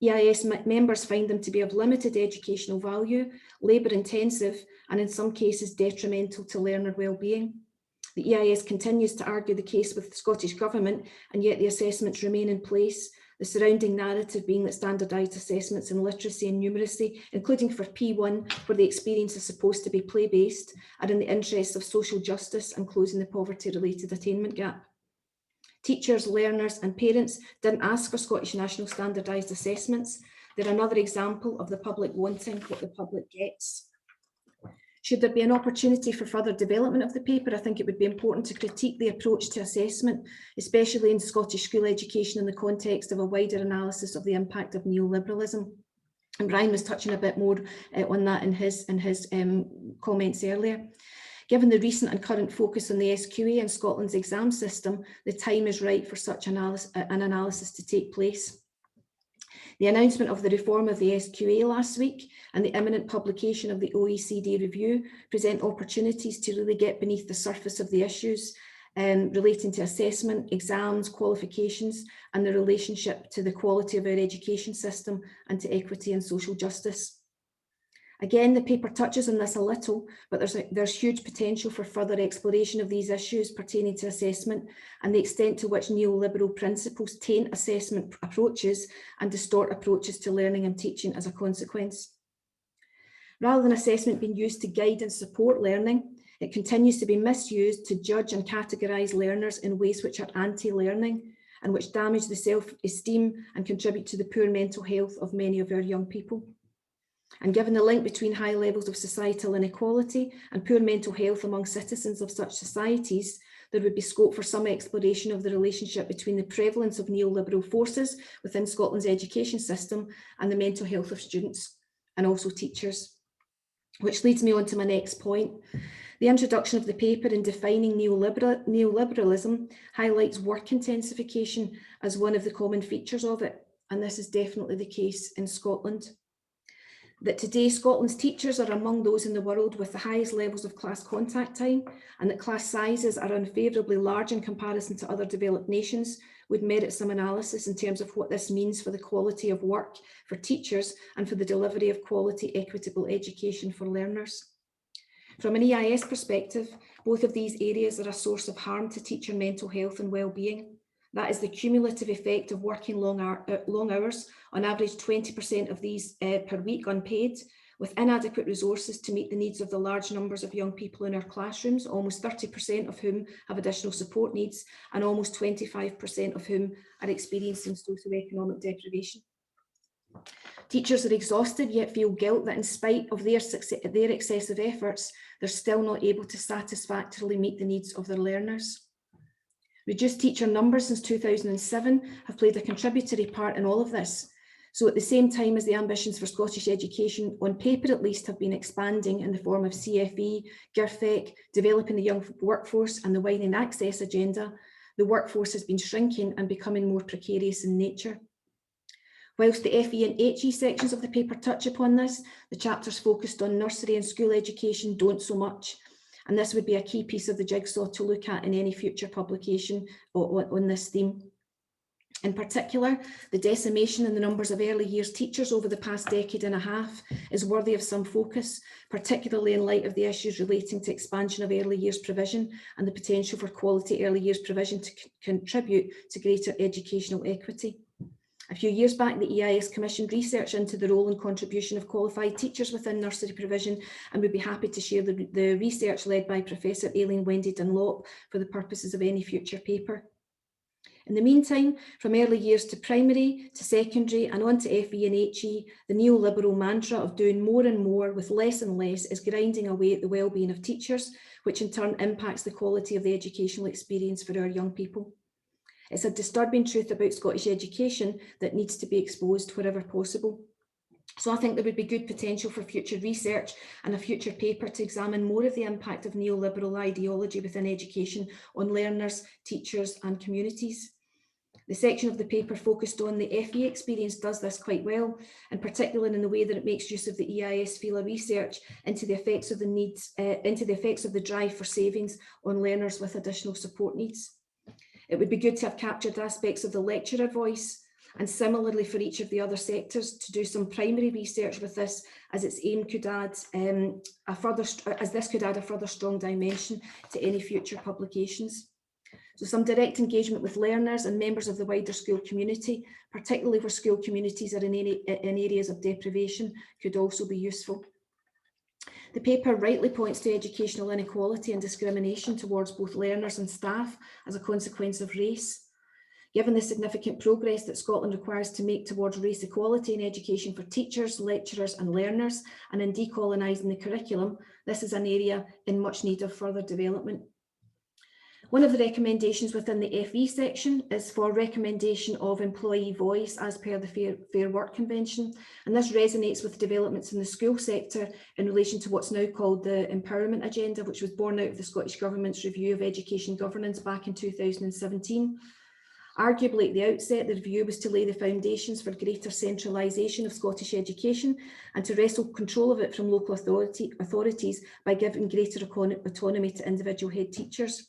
EIS members find them to be of limited educational value, labour intensive and in some cases detrimental to learner well-being. The EIS continues to argue the case with the Scottish Government, and yet the assessments remain in place, the surrounding narrative being that standardised assessments in literacy and numeracy, including for P1, where the experience is supposed to be play-based, are in the interests of social justice and closing the poverty-related attainment gap. Teachers, learners and parents didn't ask for Scottish national standardised assessments. They're another example of the public wanting what the public gets. Should there be an opportunity for further development of the paper, I think it would be important to critique the approach to assessment, especially in Scottish school education in the context of a wider analysis of the impact of neoliberalism. And Brian was touching a bit more on that in his comments earlier. Given the recent and current focus on the SQA and Scotland's exam system, the time is right for such an analysis to take place. The announcement of the reform of the SQA last week and the imminent publication of the OECD review present opportunities to really get beneath the surface of the issues relating to assessment, exams, qualifications, and the relationship to the quality of our education system and to equity and social justice. Again, the paper touches on this a little, but there's huge potential for further exploration of these issues pertaining to assessment and the extent to which neoliberal principles taint assessment approaches and distort approaches to learning and teaching as a consequence. Rather than assessment being used to guide and support learning, it continues to be misused to judge and categorise learners in ways which are anti-learning and which damage the self-esteem and contribute to the poor mental health of many of our young people. And given the link between high levels of societal inequality and poor mental health among citizens of such societies, there would be scope for some exploration of the relationship between the prevalence of neoliberal forces within Scotland's education system and the mental health of students and also teachers. Which leads me on to my next point. The introduction of the paper in defining neoliberalism highlights work intensification as one of the common features of it, and this is definitely the case in Scotland. That today Scotland's teachers are among those in the world with the highest levels of class contact time, and that class sizes are unfavourably large in comparison to other developed nations would merit some analysis in terms of what this means for the quality of work for teachers and for the delivery of quality, equitable education for learners. From an EIS perspective, both of these areas are a source of harm to teacher mental health and well-being. That is the cumulative effect of working long hours, on average 20% of these per week unpaid, with inadequate resources to meet the needs of the large numbers of young people in our classrooms, almost 30% of whom have additional support needs, and almost 25% of whom are experiencing socioeconomic deprivation. Teachers are exhausted, yet feel guilt that in spite of their excessive efforts, they're still not able to satisfactorily meet the needs of their learners. Reduced teacher numbers since 2007 have played a contributory part in all of this. So at the same time as the ambitions for Scottish education, on paper at least, have been expanding in the form of CFE, GIRFEC, developing the young workforce and the widening access agenda, the workforce has been shrinking and becoming more precarious in nature. Whilst the FE and HE sections of the paper touch upon this, the chapters focused on nursery and school education don't so much. And this would be a key piece of the jigsaw to look at in any future publication on this theme. In particular, the decimation in the numbers of early years teachers over the past decade and a half is worthy of some focus, particularly in light of the issues relating to expansion of early years provision and the potential for quality early years provision to contribute to greater educational equity. A few years back, the EIS commissioned research into the role and contribution of qualified teachers within nursery provision, and we'd be happy to share the research led by Professor Aileen Wendy Dunlop for the purposes of any future paper. In the meantime, from early years to primary, to secondary and on to FE and HE, the neoliberal mantra of doing more and more with less and less is grinding away at the well-being of teachers, which in turn impacts the quality of the educational experience for our young people. It's a disturbing truth about Scottish education that needs to be exposed wherever possible. So I think there would be good potential for future research and a future paper to examine more of the impact of neoliberal ideology within education on learners, teachers and communities. The section of the paper focused on the FE experience does this quite well, and particularly in the way that it makes use of the EIS FELA research into the effects of the drive for savings on learners with additional support needs. It would be good to have captured aspects of the lecturer voice, and similarly for each of the other sectors to do some primary research with this, as its aim could add a further strong dimension to any future publications. So some direct engagement with learners and members of the wider school community, particularly where school communities are in areas of deprivation, could also be useful. The paper rightly points to educational inequality and discrimination towards both learners and staff as a consequence of race. Given the significant progress that Scotland requires to make towards race equality in education for teachers, lecturers and learners, and in decolonising the curriculum, this is an area in much need of further development. One of the recommendations within the FE section is for recommendation of employee voice as per the Fair Work Convention, and this resonates with developments in the school sector in relation to what's now called the Empowerment Agenda, which was born out of the Scottish Government's review of education governance back in 2017. Arguably at the outset, the review was to lay the foundations for greater centralisation of Scottish education and to wrestle control of it from local authorities by giving greater autonomy to individual head teachers.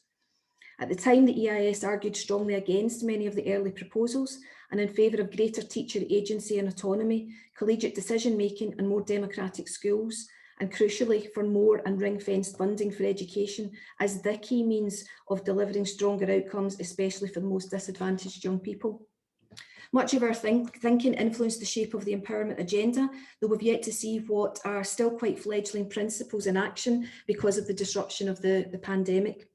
At the time, the EIS argued strongly against many of the early proposals and in favour of greater teacher agency and autonomy, collegiate decision-making and more democratic schools, and crucially for more and ring-fenced funding for education as the key means of delivering stronger outcomes, especially for the most disadvantaged young people. Much of our thinking influenced the shape of the empowerment agenda, though we've yet to see what are still quite fledgling principles in action because of the disruption of the pandemic.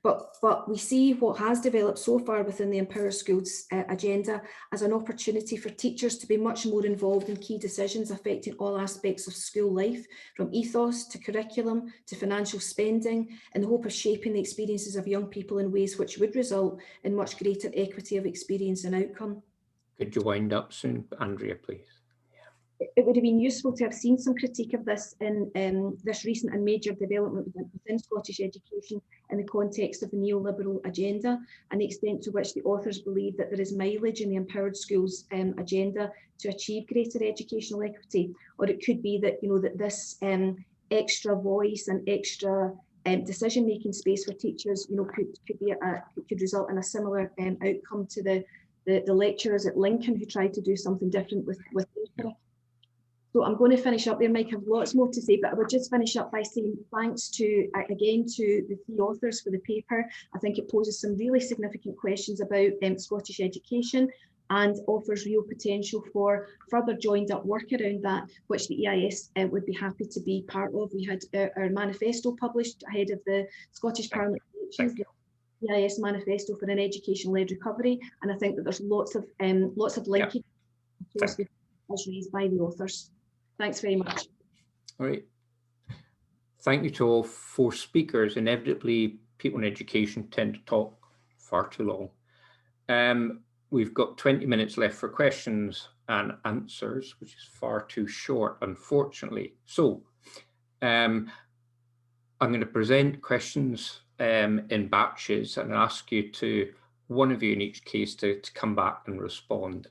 But we see what has developed so far within the Empower Schools agenda as an opportunity for teachers to be much more involved in key decisions affecting all aspects of school life, from ethos to curriculum to financial spending, in the hope of shaping the experiences of young people in ways which would result in much greater equity of experience and outcome. Could you wind up soon, Andrea, please? It would have been useful to have seen some critique of this in this recent and major development within Scottish education in the context of the neoliberal agenda and the extent to which the authors believe that there is mileage in the Empowered Schools agenda to achieve greater educational equity, or it could be that that this extra voice and extra decision-making space for teachers could result in a similar outcome to the lecturers at Lincoln who tried to do something different with their. So I'm going to finish up there. Mike, I have lots more to say, but I would just finish up by saying thanks again to the three authors for the paper. I think it poses some really significant questions about Scottish education and offers real potential for further joined up work around that, which the EIS would be happy to be part of. We had our manifesto published ahead of the Scottish Parliament elections, the EIS manifesto for an education-led recovery, and I think that there's lots of linkage as raised by the authors. Thanks very much. All right. Thank you to all four speakers. Inevitably, people in education tend to talk far too long. We've got 20 minutes left for questions. and answers, which is far too short, unfortunately. So I'm going to present questions in batches and ask you to, one of you in each case, to come back and respond.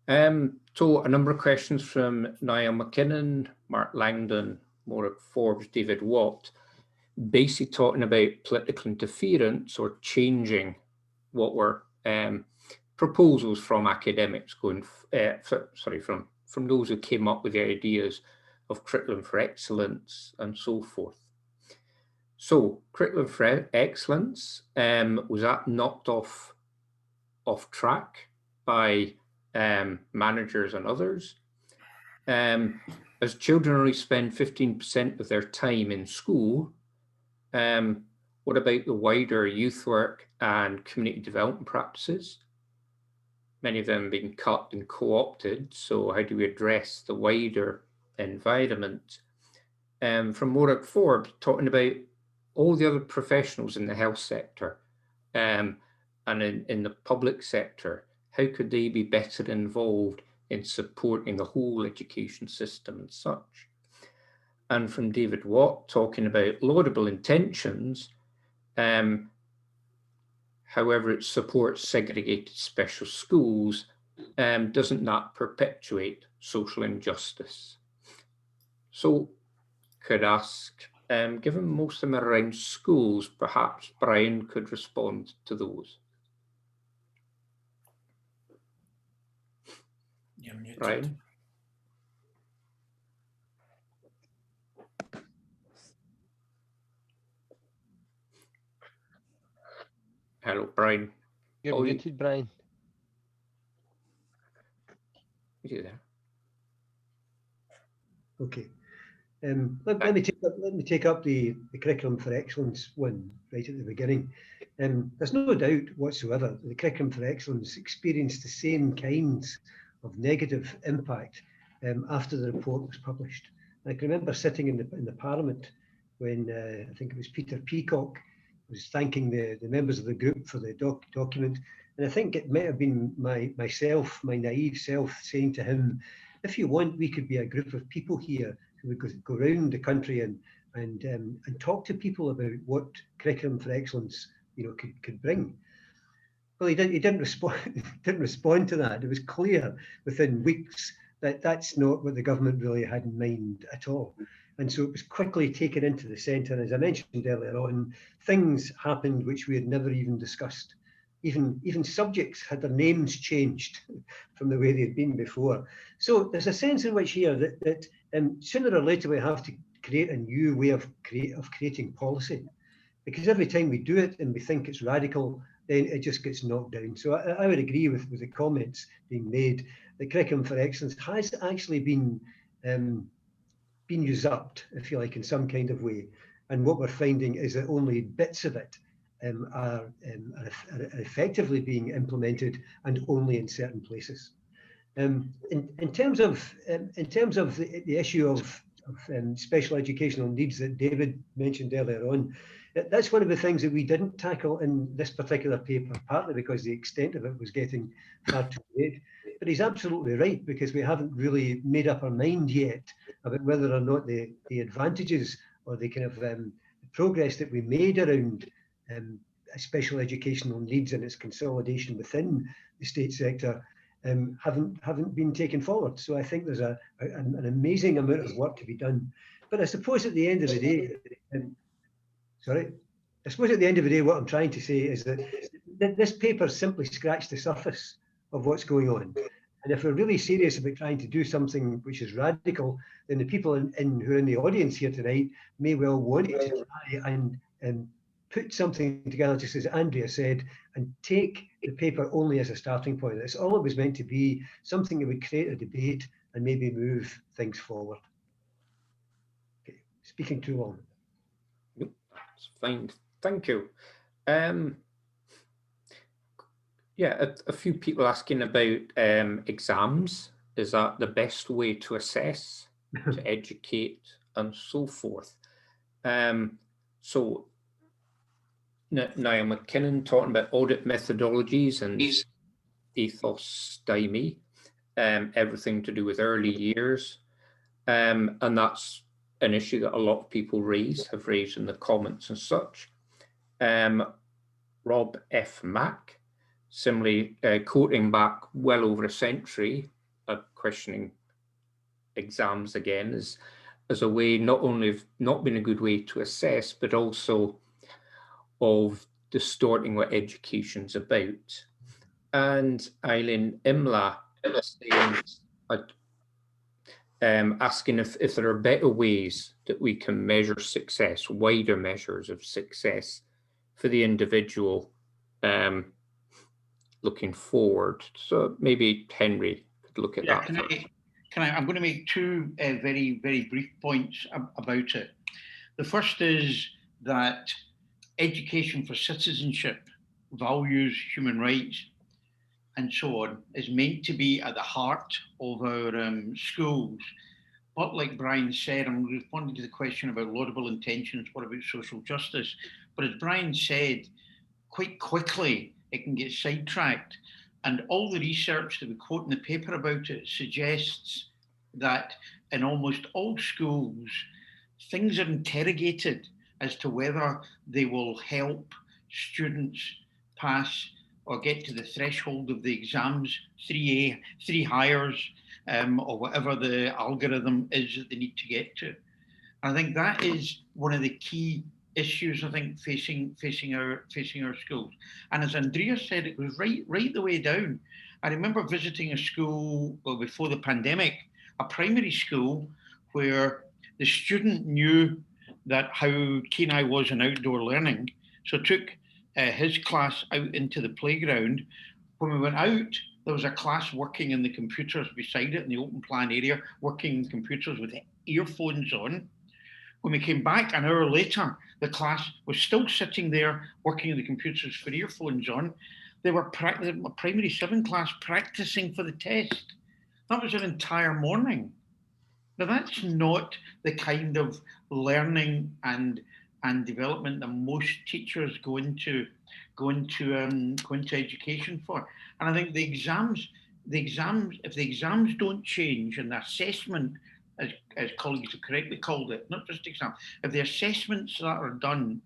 So a number of questions from Niall McKinnon, Mark Langdon, Maura Forbes, David Watt, basically talking about political interference or changing what were proposals from academics going, from those who came up with the ideas of curriculum for excellence and so forth. So curriculum for excellence, was that knocked off track by managers and others? As children only spend 15% of their time in school, what about the wider youth work and community development practices? Many of them being cut and co-opted. So how do we address the wider environment? From Maura Forbes, talking about all the other professionals in the health sector and in the public sector, how could they be better involved in supporting the whole education system and such? And from David Watt, talking about laudable intentions, however it supports segregated special schools, doesn't that perpetuate social injustice? So could ask, given most of them are around schools, perhaps Brian could respond to those. You're muted. Brian? Hello, Brian. You're muted, Brian. You there? Okay. Let me take up the curriculum for excellence one right at the beginning. There's no doubt whatsoever the curriculum for excellence experienced the same kinds of negative impact after the report was published. I can remember sitting in the Parliament when I think it was Peter Peacock was thanking the members of the group for the document, and I think it might have been my naive self, saying to him, "If you want, we could be a group of people here who would go around the country and talk to people about what curriculum for excellence, could bring." Well, he didn't respond to that. It was clear within weeks that that's not what the government really had in mind at all. And so it was quickly taken into the centre. As I mentioned earlier on, things happened which we had never even discussed. Even subjects had their names changed from the way they had been before. So there's a sense in which here that sooner or later we have to create a new way of creating policy, because every time we do it and we think it's radical, then it just gets knocked down. So I would agree with the comments being made. The curriculum for excellence has actually been usurped, if you like, in some kind of way. And what we're finding is that only bits of it are effectively being implemented, and only in certain places. In terms of the issue of special educational needs that David mentioned earlier on, that's one of the things that we didn't tackle in this particular paper, partly because the extent of it was getting far too late. But he's absolutely right, because we haven't really made up our mind yet about whether or not the advantages or the kind of progress that we made around special educational needs and its consolidation within the state sector haven't been taken forward. So I think there's an amazing amount of work to be done. But I suppose at the end of the day, what I'm trying to say is that this paper simply scratched the surface of what's going on. And if we're really serious about trying to do something which is radical, then the people who are in the audience here tonight may well want to try and put something together, just as Andrea said, and take the paper only as a starting point. That's all it was meant to be, something that would create a debate and maybe move things forward. Okay, speaking too long. Nope, that's fine. Thank you. Yeah, a few people asking about exams. Is that the best way to assess, to educate, and so forth? So Niall McKinnon talking about audit methodologies and ethos stymie. everything to do with early years. And that's an issue that a lot of people have raised in the comments and such. Rob F. Mack, similarly quoting back well over a century, questioning exams again as a way not only of not being a good way to assess, but also of distorting what education's about. And Eileen Imla asking if there are better ways that we can measure success, wider measures of success for the individual looking forward. So maybe Henry could look at that. I'm going to make two very, very brief points about it. The first is that education for citizenship, values, human rights, and so on, is meant to be at the heart of our schools. But like Brian said, I'm responding to the question about laudable intentions, what about social justice? But as Brian said, quite quickly, it can get sidetracked. And all the research that we quote in the paper about it suggests that in almost all schools, things are interrogated as to whether they will help students pass or get to the threshold of the exams, 3 hires, or whatever the algorithm is that they need to get to. And I think that is one of the key issues, I think, facing our schools. And as Andrea said, it was right the way down. I remember visiting a school before the pandemic, a primary school, where the student knew that how keen I was on outdoor learning, so took his class out into the playground. When we went out, there was a class working in the computers beside it in the open plan area, working in computers with earphones on. When we came back an hour later, the class was still sitting there working on the computers with earphones on. They were primary 7 class practicing for the test. That was an entire morning. Now that's not the kind of learning and development that most teachers go into education for. And I think the exams, if the exams don't change and the assessment, as colleagues have correctly called it, not just exams, if the assessments that are done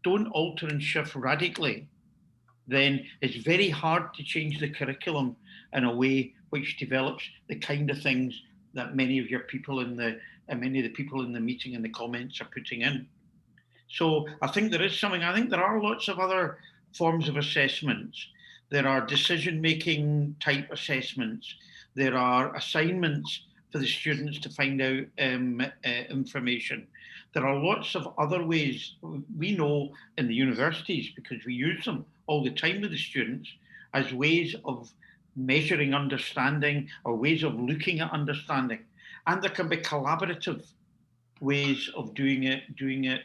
don't alter and shift radically, then it's very hard to change the curriculum in a way which develops the kind of things that many of the people in the meeting and the comments are putting in. So I think there is something. I think there are lots of other forms of assessments. There are decision-making type assessments. There are assignments for the students to find out information. There are lots of other ways we know in the universities, because we use them all the time with the students, as ways of measuring understanding or ways of looking at understanding. And there can be collaborative ways of doing it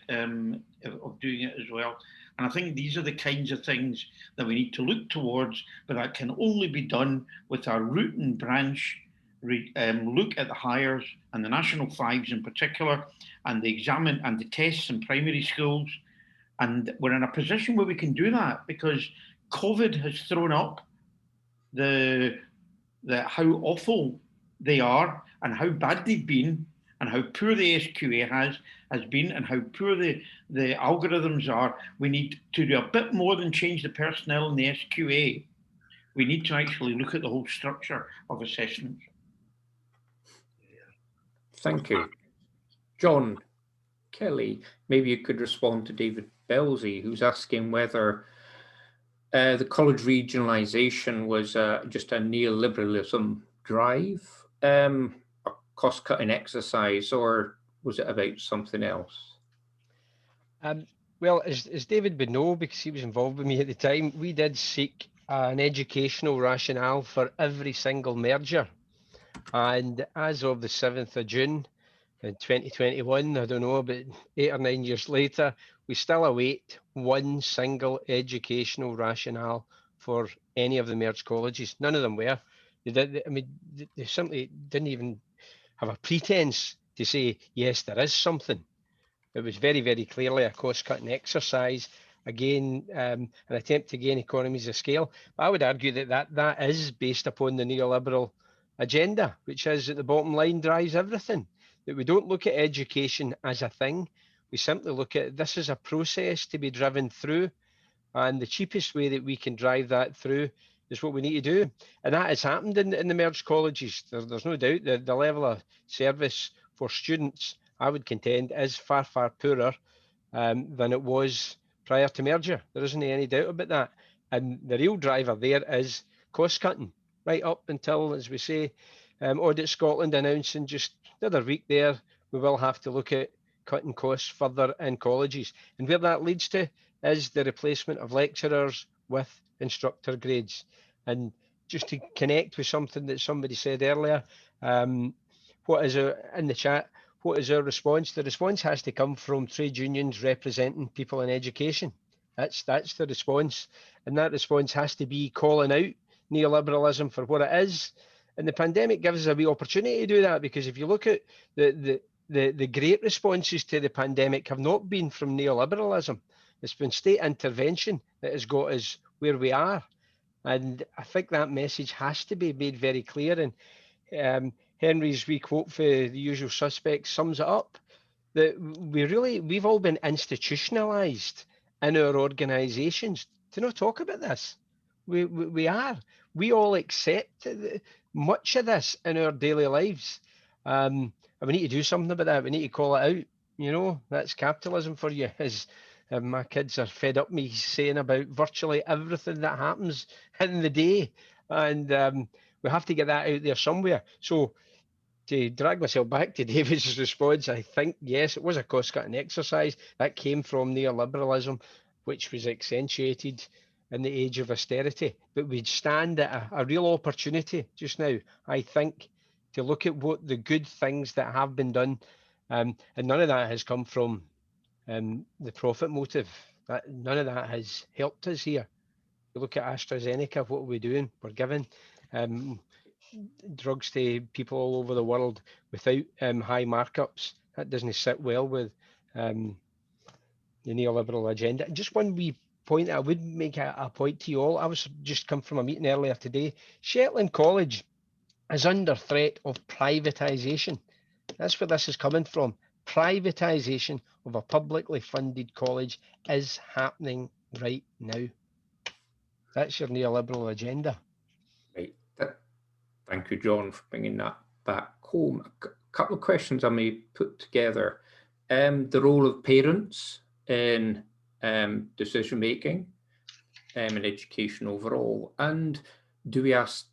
as well. And I think these are the kinds of things that we need to look towards, but that can only be done with our root and branch look at the hires and the national fives in particular, and the exam and the tests in primary schools. And we're in a position where we can do that because COVID has thrown up the how awful they are and how bad they've been, and how poor the SQA has been, and how poor the algorithms are. We need to do a bit more than change the personnel in the SQA. We need to actually look at the whole structure of assessments. Thank you. John Kelly, maybe you could respond to David Belsey, who's asking whether the college regionalisation was just a neoliberalism drive, a cost-cutting exercise, or was it about something else? Well, as David would know, because he was involved with me at the time, we did seek an educational rationale for every single merger. And as of the 7th of June in 2021, I don't know, about 8 or 9 years later, we still await one single educational rationale for any of the merged colleges. None of them were. They simply didn't even have a pretense to say, yes, there is something. It was very, very clearly a cost-cutting exercise. Again, an attempt to gain economies of scale. But I would argue that is based upon the neoliberal agenda, which is that the bottom line drives everything, that we don't look at education as a thing. We simply look at this as a process to be driven through, and the cheapest way that we can drive that through is what we need to do. And that has happened in the merged colleges. There's no doubt that the level of service for students, I would contend, is far, far poorer than it was prior to merger. There isn't any doubt about that. And the real driver there is cost cutting, right up until, as we say, Audit Scotland announcing just the other week there, we will have to look at cutting costs further in colleges. And where that leads to is the replacement of lecturers with instructor grades. And just to connect with something that somebody said earlier, what is in the chat, what is our response? The response has to come from trade unions representing people in education. That's the response. And that response has to be calling out neoliberalism for what it is. And the pandemic gives us a wee opportunity to do that, because if you look at the great responses to the pandemic have not been from neoliberalism. It's been state intervention that has got us where we are. And I think that message has to be made very clear. And Henry's wee quote for the usual suspects sums it up, that we've all been institutionalized in our organizations to not talk about this. We all accept much of this in our daily lives. And we need to do something about that. We need to call it out. You know, that's capitalism for you. As my kids are fed up me saying about virtually everything that happens in the day. And we have to get that out there somewhere. So to drag myself back to David's response, I think, yes, it was a cost-cutting exercise. That came from neoliberalism, which was accentuated in the age of austerity. But we'd stand at a real opportunity just now, I think, to look at what the good things that have been done. And none of that has come from the profit motive. None of that has helped us here. You look at AstraZeneca, what are we doing? We're giving drugs to people all over the world without high markups. That doesn't sit well with the neoliberal agenda. Just one wee point, I would make a point to you all. I was just come from a meeting earlier today. Shetland College is under threat of privatisation. That's where this is coming from. Privatisation of a publicly funded college is happening right now. That's your neoliberal agenda. Right. Thank you, John, for bringing that back home. A couple of questions I may put together. The role of parents in decision making in education overall, and do we ask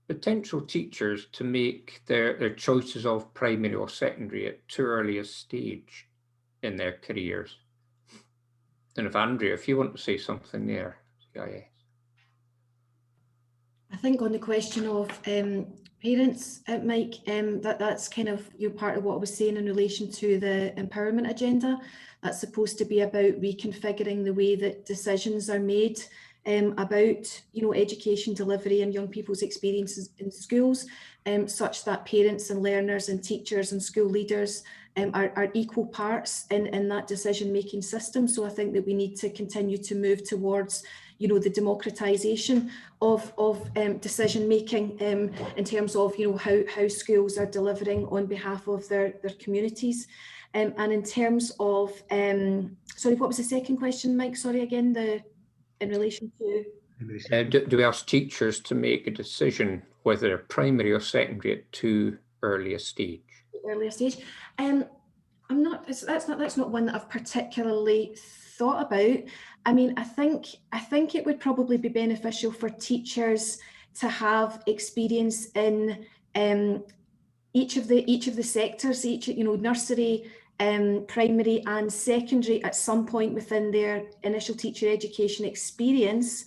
potential teachers to make their choices of primary or secondary at too early a stage in their careers? And if Andrea, if you want to say something there, CIS. I think on the question of parents, Mike, that's kind of part of what I was saying in relation to the empowerment agenda. That's supposed to be about reconfiguring the way that decisions are made about, education delivery and young people's experiences in schools, such that parents and learners and teachers and school leaders are equal parts in that decision-making system. So I think that we need to continue to move towards, the democratisation of decision-making in terms of, how schools are delivering on behalf of their communities. And in terms of, sorry, what was the second question, Mike? Sorry, again, in relation to... do we ask teachers to make a decision whether primary or secondary at too early a stage? Earlier stage. That's not one that I've particularly thought about. I mean, I think it would probably be beneficial for teachers to have experience in each of the sectors, nursery, primary and secondary at some point within their initial teacher education experience.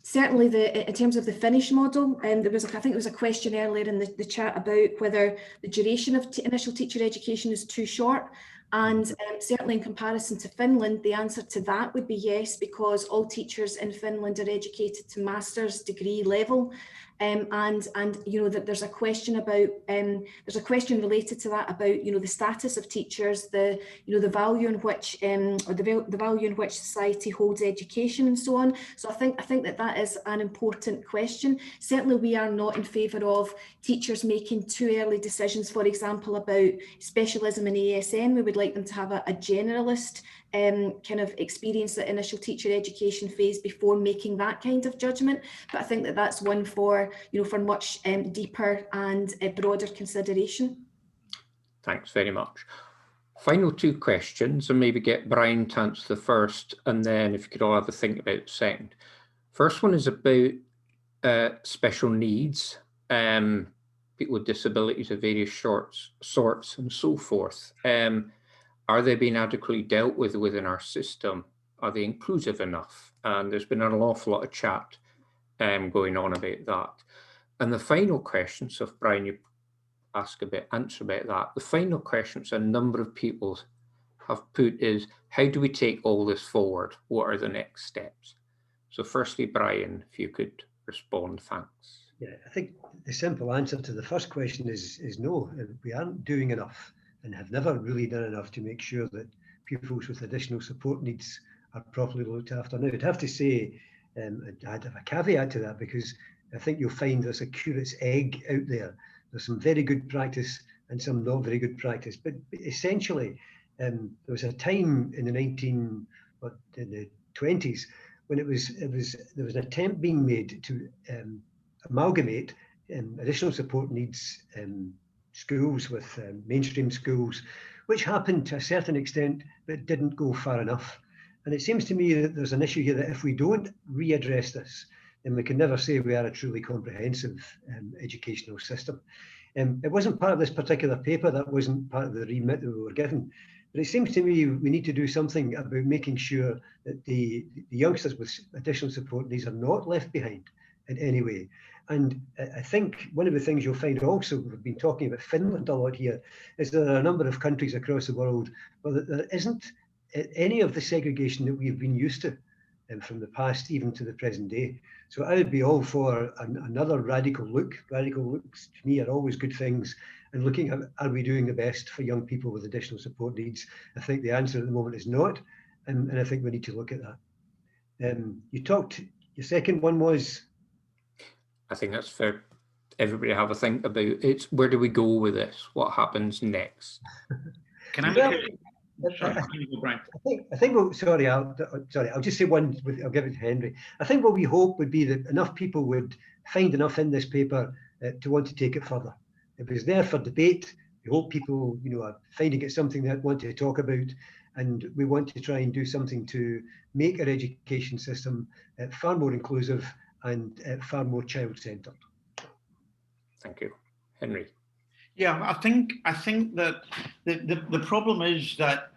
Certainly in terms of the Finnish model, I think there was a question earlier in the chat about whether the duration of initial teacher education is too short. And certainly in comparison to Finland, the answer to that would be yes, because all teachers in Finland are educated to master's degree level. and you know that there's a question about there's a question related to that about, you know, the status of teachers, the, you know, the value in which or the value in which society holds education and so on. So I think that is an important question. Certainly we are not in favour of teachers making too early decisions, for example, about specialism in ASM. We would like them to have a generalist kind of experience the initial teacher education phase before making that kind of judgment. But I think that that's one for, you know, for much deeper and broader consideration. Thanks very much. Final two questions, and maybe get Brian to answer the first, and then if you could all have a think about the second. First one is about special needs, people with disabilities of various sorts and so forth. Are they being adequately dealt with within our system? Are they inclusive enough? And there's been an awful lot of chat going on about that. And the final question, so if Brian, you answer about that, the final question a number of people have put is, how do we take all this forward? What are the next steps? So firstly, Brian, if you could respond, thanks. Yeah, I think the simple answer to the first question is no, we aren't doing enough and have never really done enough to make sure that pupils with additional support needs are properly looked after. Now, I'd have to say, I'd have a caveat to that, because I think you'll find there's a curate's egg out there. There's some very good practice and some not very good practice. But essentially, there was a time in the 20s when there was an attempt being made to amalgamate additional support needs schools with mainstream schools, which happened to a certain extent, but didn't go far enough. And it seems to me that there's an issue here that if we don't readdress this, then we can never say we are a truly comprehensive educational system. It wasn't part of this particular paper, that wasn't part of the remit that we were given, but it seems to me we need to do something about making sure that the youngsters with additional support needs are not left behind in any way. And I think one of the things you'll find also, we've been talking about Finland a lot here, is there are a number of countries across the world where there isn't any of the segregation that we've been used to from the past even to the present day. So I would be all for another radical look. Radical looks to me are always good things. And looking at, are we doing the best for young people with additional support needs? I think the answer at the moment is not. And I think we need to look at that. You talked, your second one was? I think that's fair. Everybody have a think about it. Where do we go with this? What happens next? Can I make I'll just say one, I'll give it to Henry. I think what we hope would be that enough people would find enough in this paper to want to take it further. If it's there for debate, we hope people, you know, are finding it something they want to talk about, and we want to try and do something to make our education system far more inclusive and far more child-centred. Thank you. Henry. Yeah, I think that the problem is that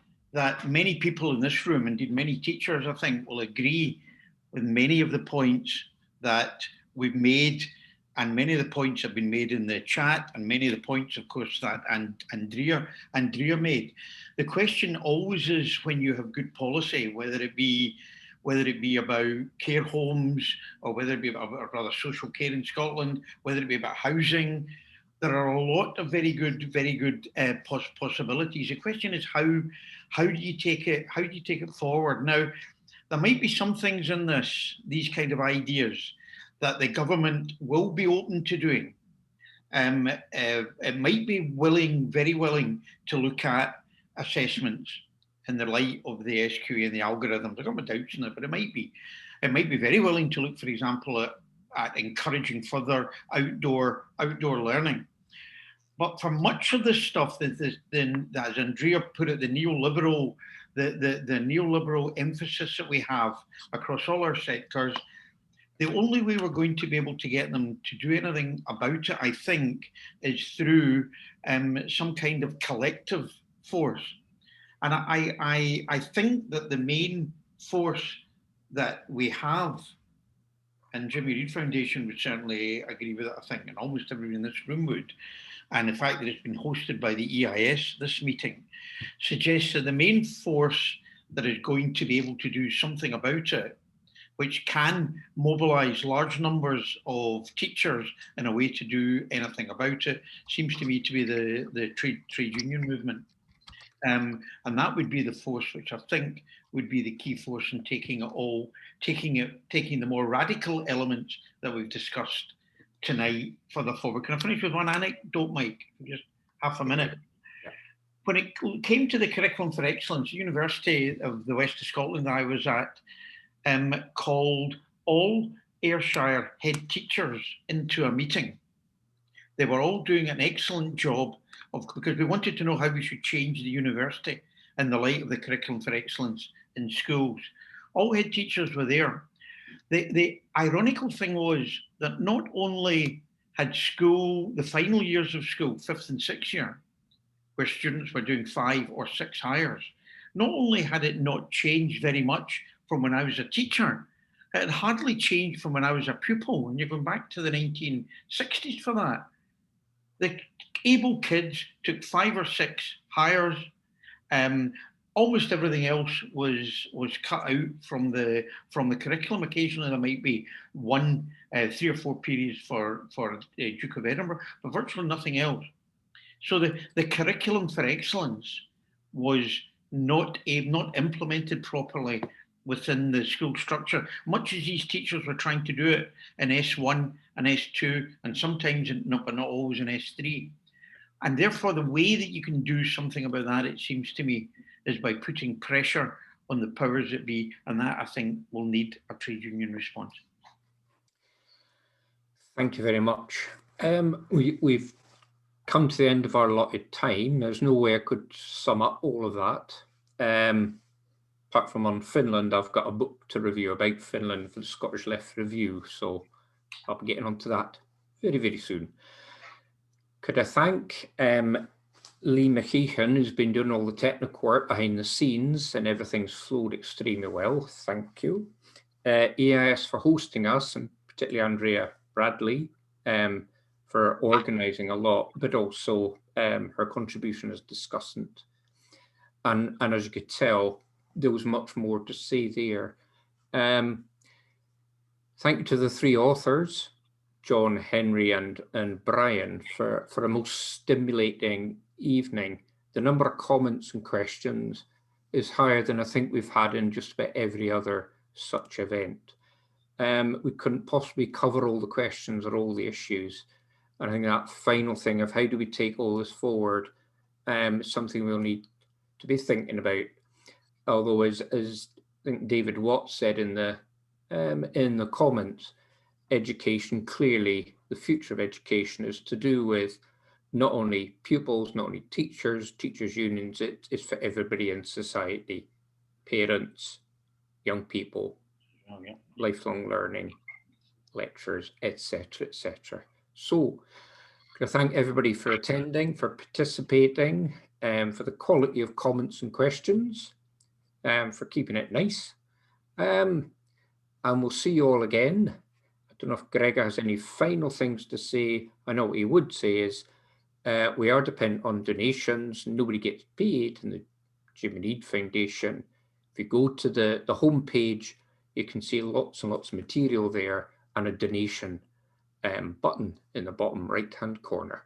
many people in this room, indeed many teachers, I think, will agree with many of the points that we've made, and many of the points have been made in the chat, and many of the points, of course, that Andrea made. The question always is, when you have good policy, whether it be about care homes, or whether it be about rather social care in Scotland, whether it be about housing, there are a lot of very good possibilities. The question is how do you take it forward? Now, there might be some things in these kind of ideas that the government will be open to doing. It might be very willing to look at assessments in the light of the SQA and the algorithms. I've got my doubts in it, but it might be very willing to look, for example, at encouraging further outdoor learning. But for much of this stuff, as Andrea put it, the neoliberal emphasis that we have across all our sectors, the only way we're going to be able to get them to do anything about it, I think, is through some kind of collective force. And I think that the main force that we have, and Jimmy Reid Foundation would certainly agree with it, I think, and almost everyone in this room would, and the fact that it's been hosted by the EIS, this meeting, suggests that the main force that is going to be able to do something about it, which can mobilise large numbers of teachers in a way to do anything about it, seems to me to be the trade union movement. And that would be the force which I think would be the key force in taking the more radical elements that we've discussed tonight further forward. Can I finish with one anecdote, Mike? Just half a minute. Yeah. When it came to the Curriculum for Excellence, the University of the West of Scotland that I was at called all Ayrshire head teachers into a meeting. They were all doing an excellent job because we wanted to know how we should change the university in the light of the Curriculum for Excellence in schools. All head teachers were there. The ironical thing was that not only had school, the final years of school, 5th and 6th year, where students were doing 5 or 6 hires, not only had it not changed very much from when I was a teacher, it had hardly changed from when I was a pupil. And you're going back to the 1960s for that. The able kids took 5 or 6 hires. Almost everything else was cut out from the curriculum. Occasionally there might be 3 or 4 periods for Duke of Edinburgh, but virtually nothing else. So the Curriculum for Excellence was not implemented properly within the school structure, much as these teachers were trying to do it in S1 and S2, and sometimes, but not always in S3. And therefore, the way that you can do something about that, it seems to me, is by putting pressure on the powers that be, and that, I think, will need a trade union response. Thank you very much. We've come to the end of our allotted time. There's no way I could sum up all of that. Apart from on Finland, I've got a book to review about Finland for the Scottish Left Review, so I'll be getting onto that very, very soon. Could I thank Lee McKeehan, who's been doing all the technical work behind the scenes, and everything's flowed extremely well. Thank you. EIS for hosting us, and particularly Andrea Bradley for organising a lot, but also her contribution as discussant. And as you could tell, there was much more to say there. Thank you to the 3 authors, John, Henry, and Brian, for a most stimulating evening. The number of comments and questions is higher than I think we've had in just about every other such event. We couldn't possibly cover all the questions or all the issues. And I think that final thing of how do we take all this forward is something we'll need to be thinking about. Although, as I think David Watts said in the comments, education, clearly the future of education is to do with not only pupils, not only teachers unions, it is for everybody in society, parents, young people, lifelong learning, lecturers, etc., etc. So, I thank everybody for attending, for participating, for the quality of comments and questions, for keeping it nice. And we'll see you all again. I don't know if Gregor has any final things to say. I know what he would say is we are dependent on donations. Nobody gets paid in the Jimmy Need Foundation. If you go to the homepage, you can see lots and lots of material there and a donation button in the bottom right-hand corner.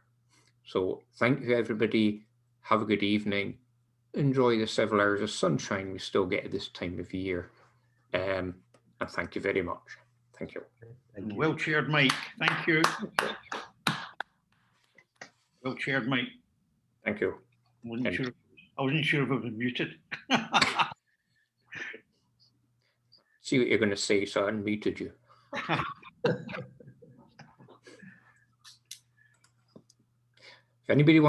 So thank you, everybody. Have a good evening. Enjoy the several hours of sunshine we still get at this time of year. And thank you very much. Thank you. Thank you. Well chaired, Mike. Thank you. Well chaired, Mike. Thank you. I wasn't sure if I was muted. See what you're going to say, so I unmuted you. If anybody wants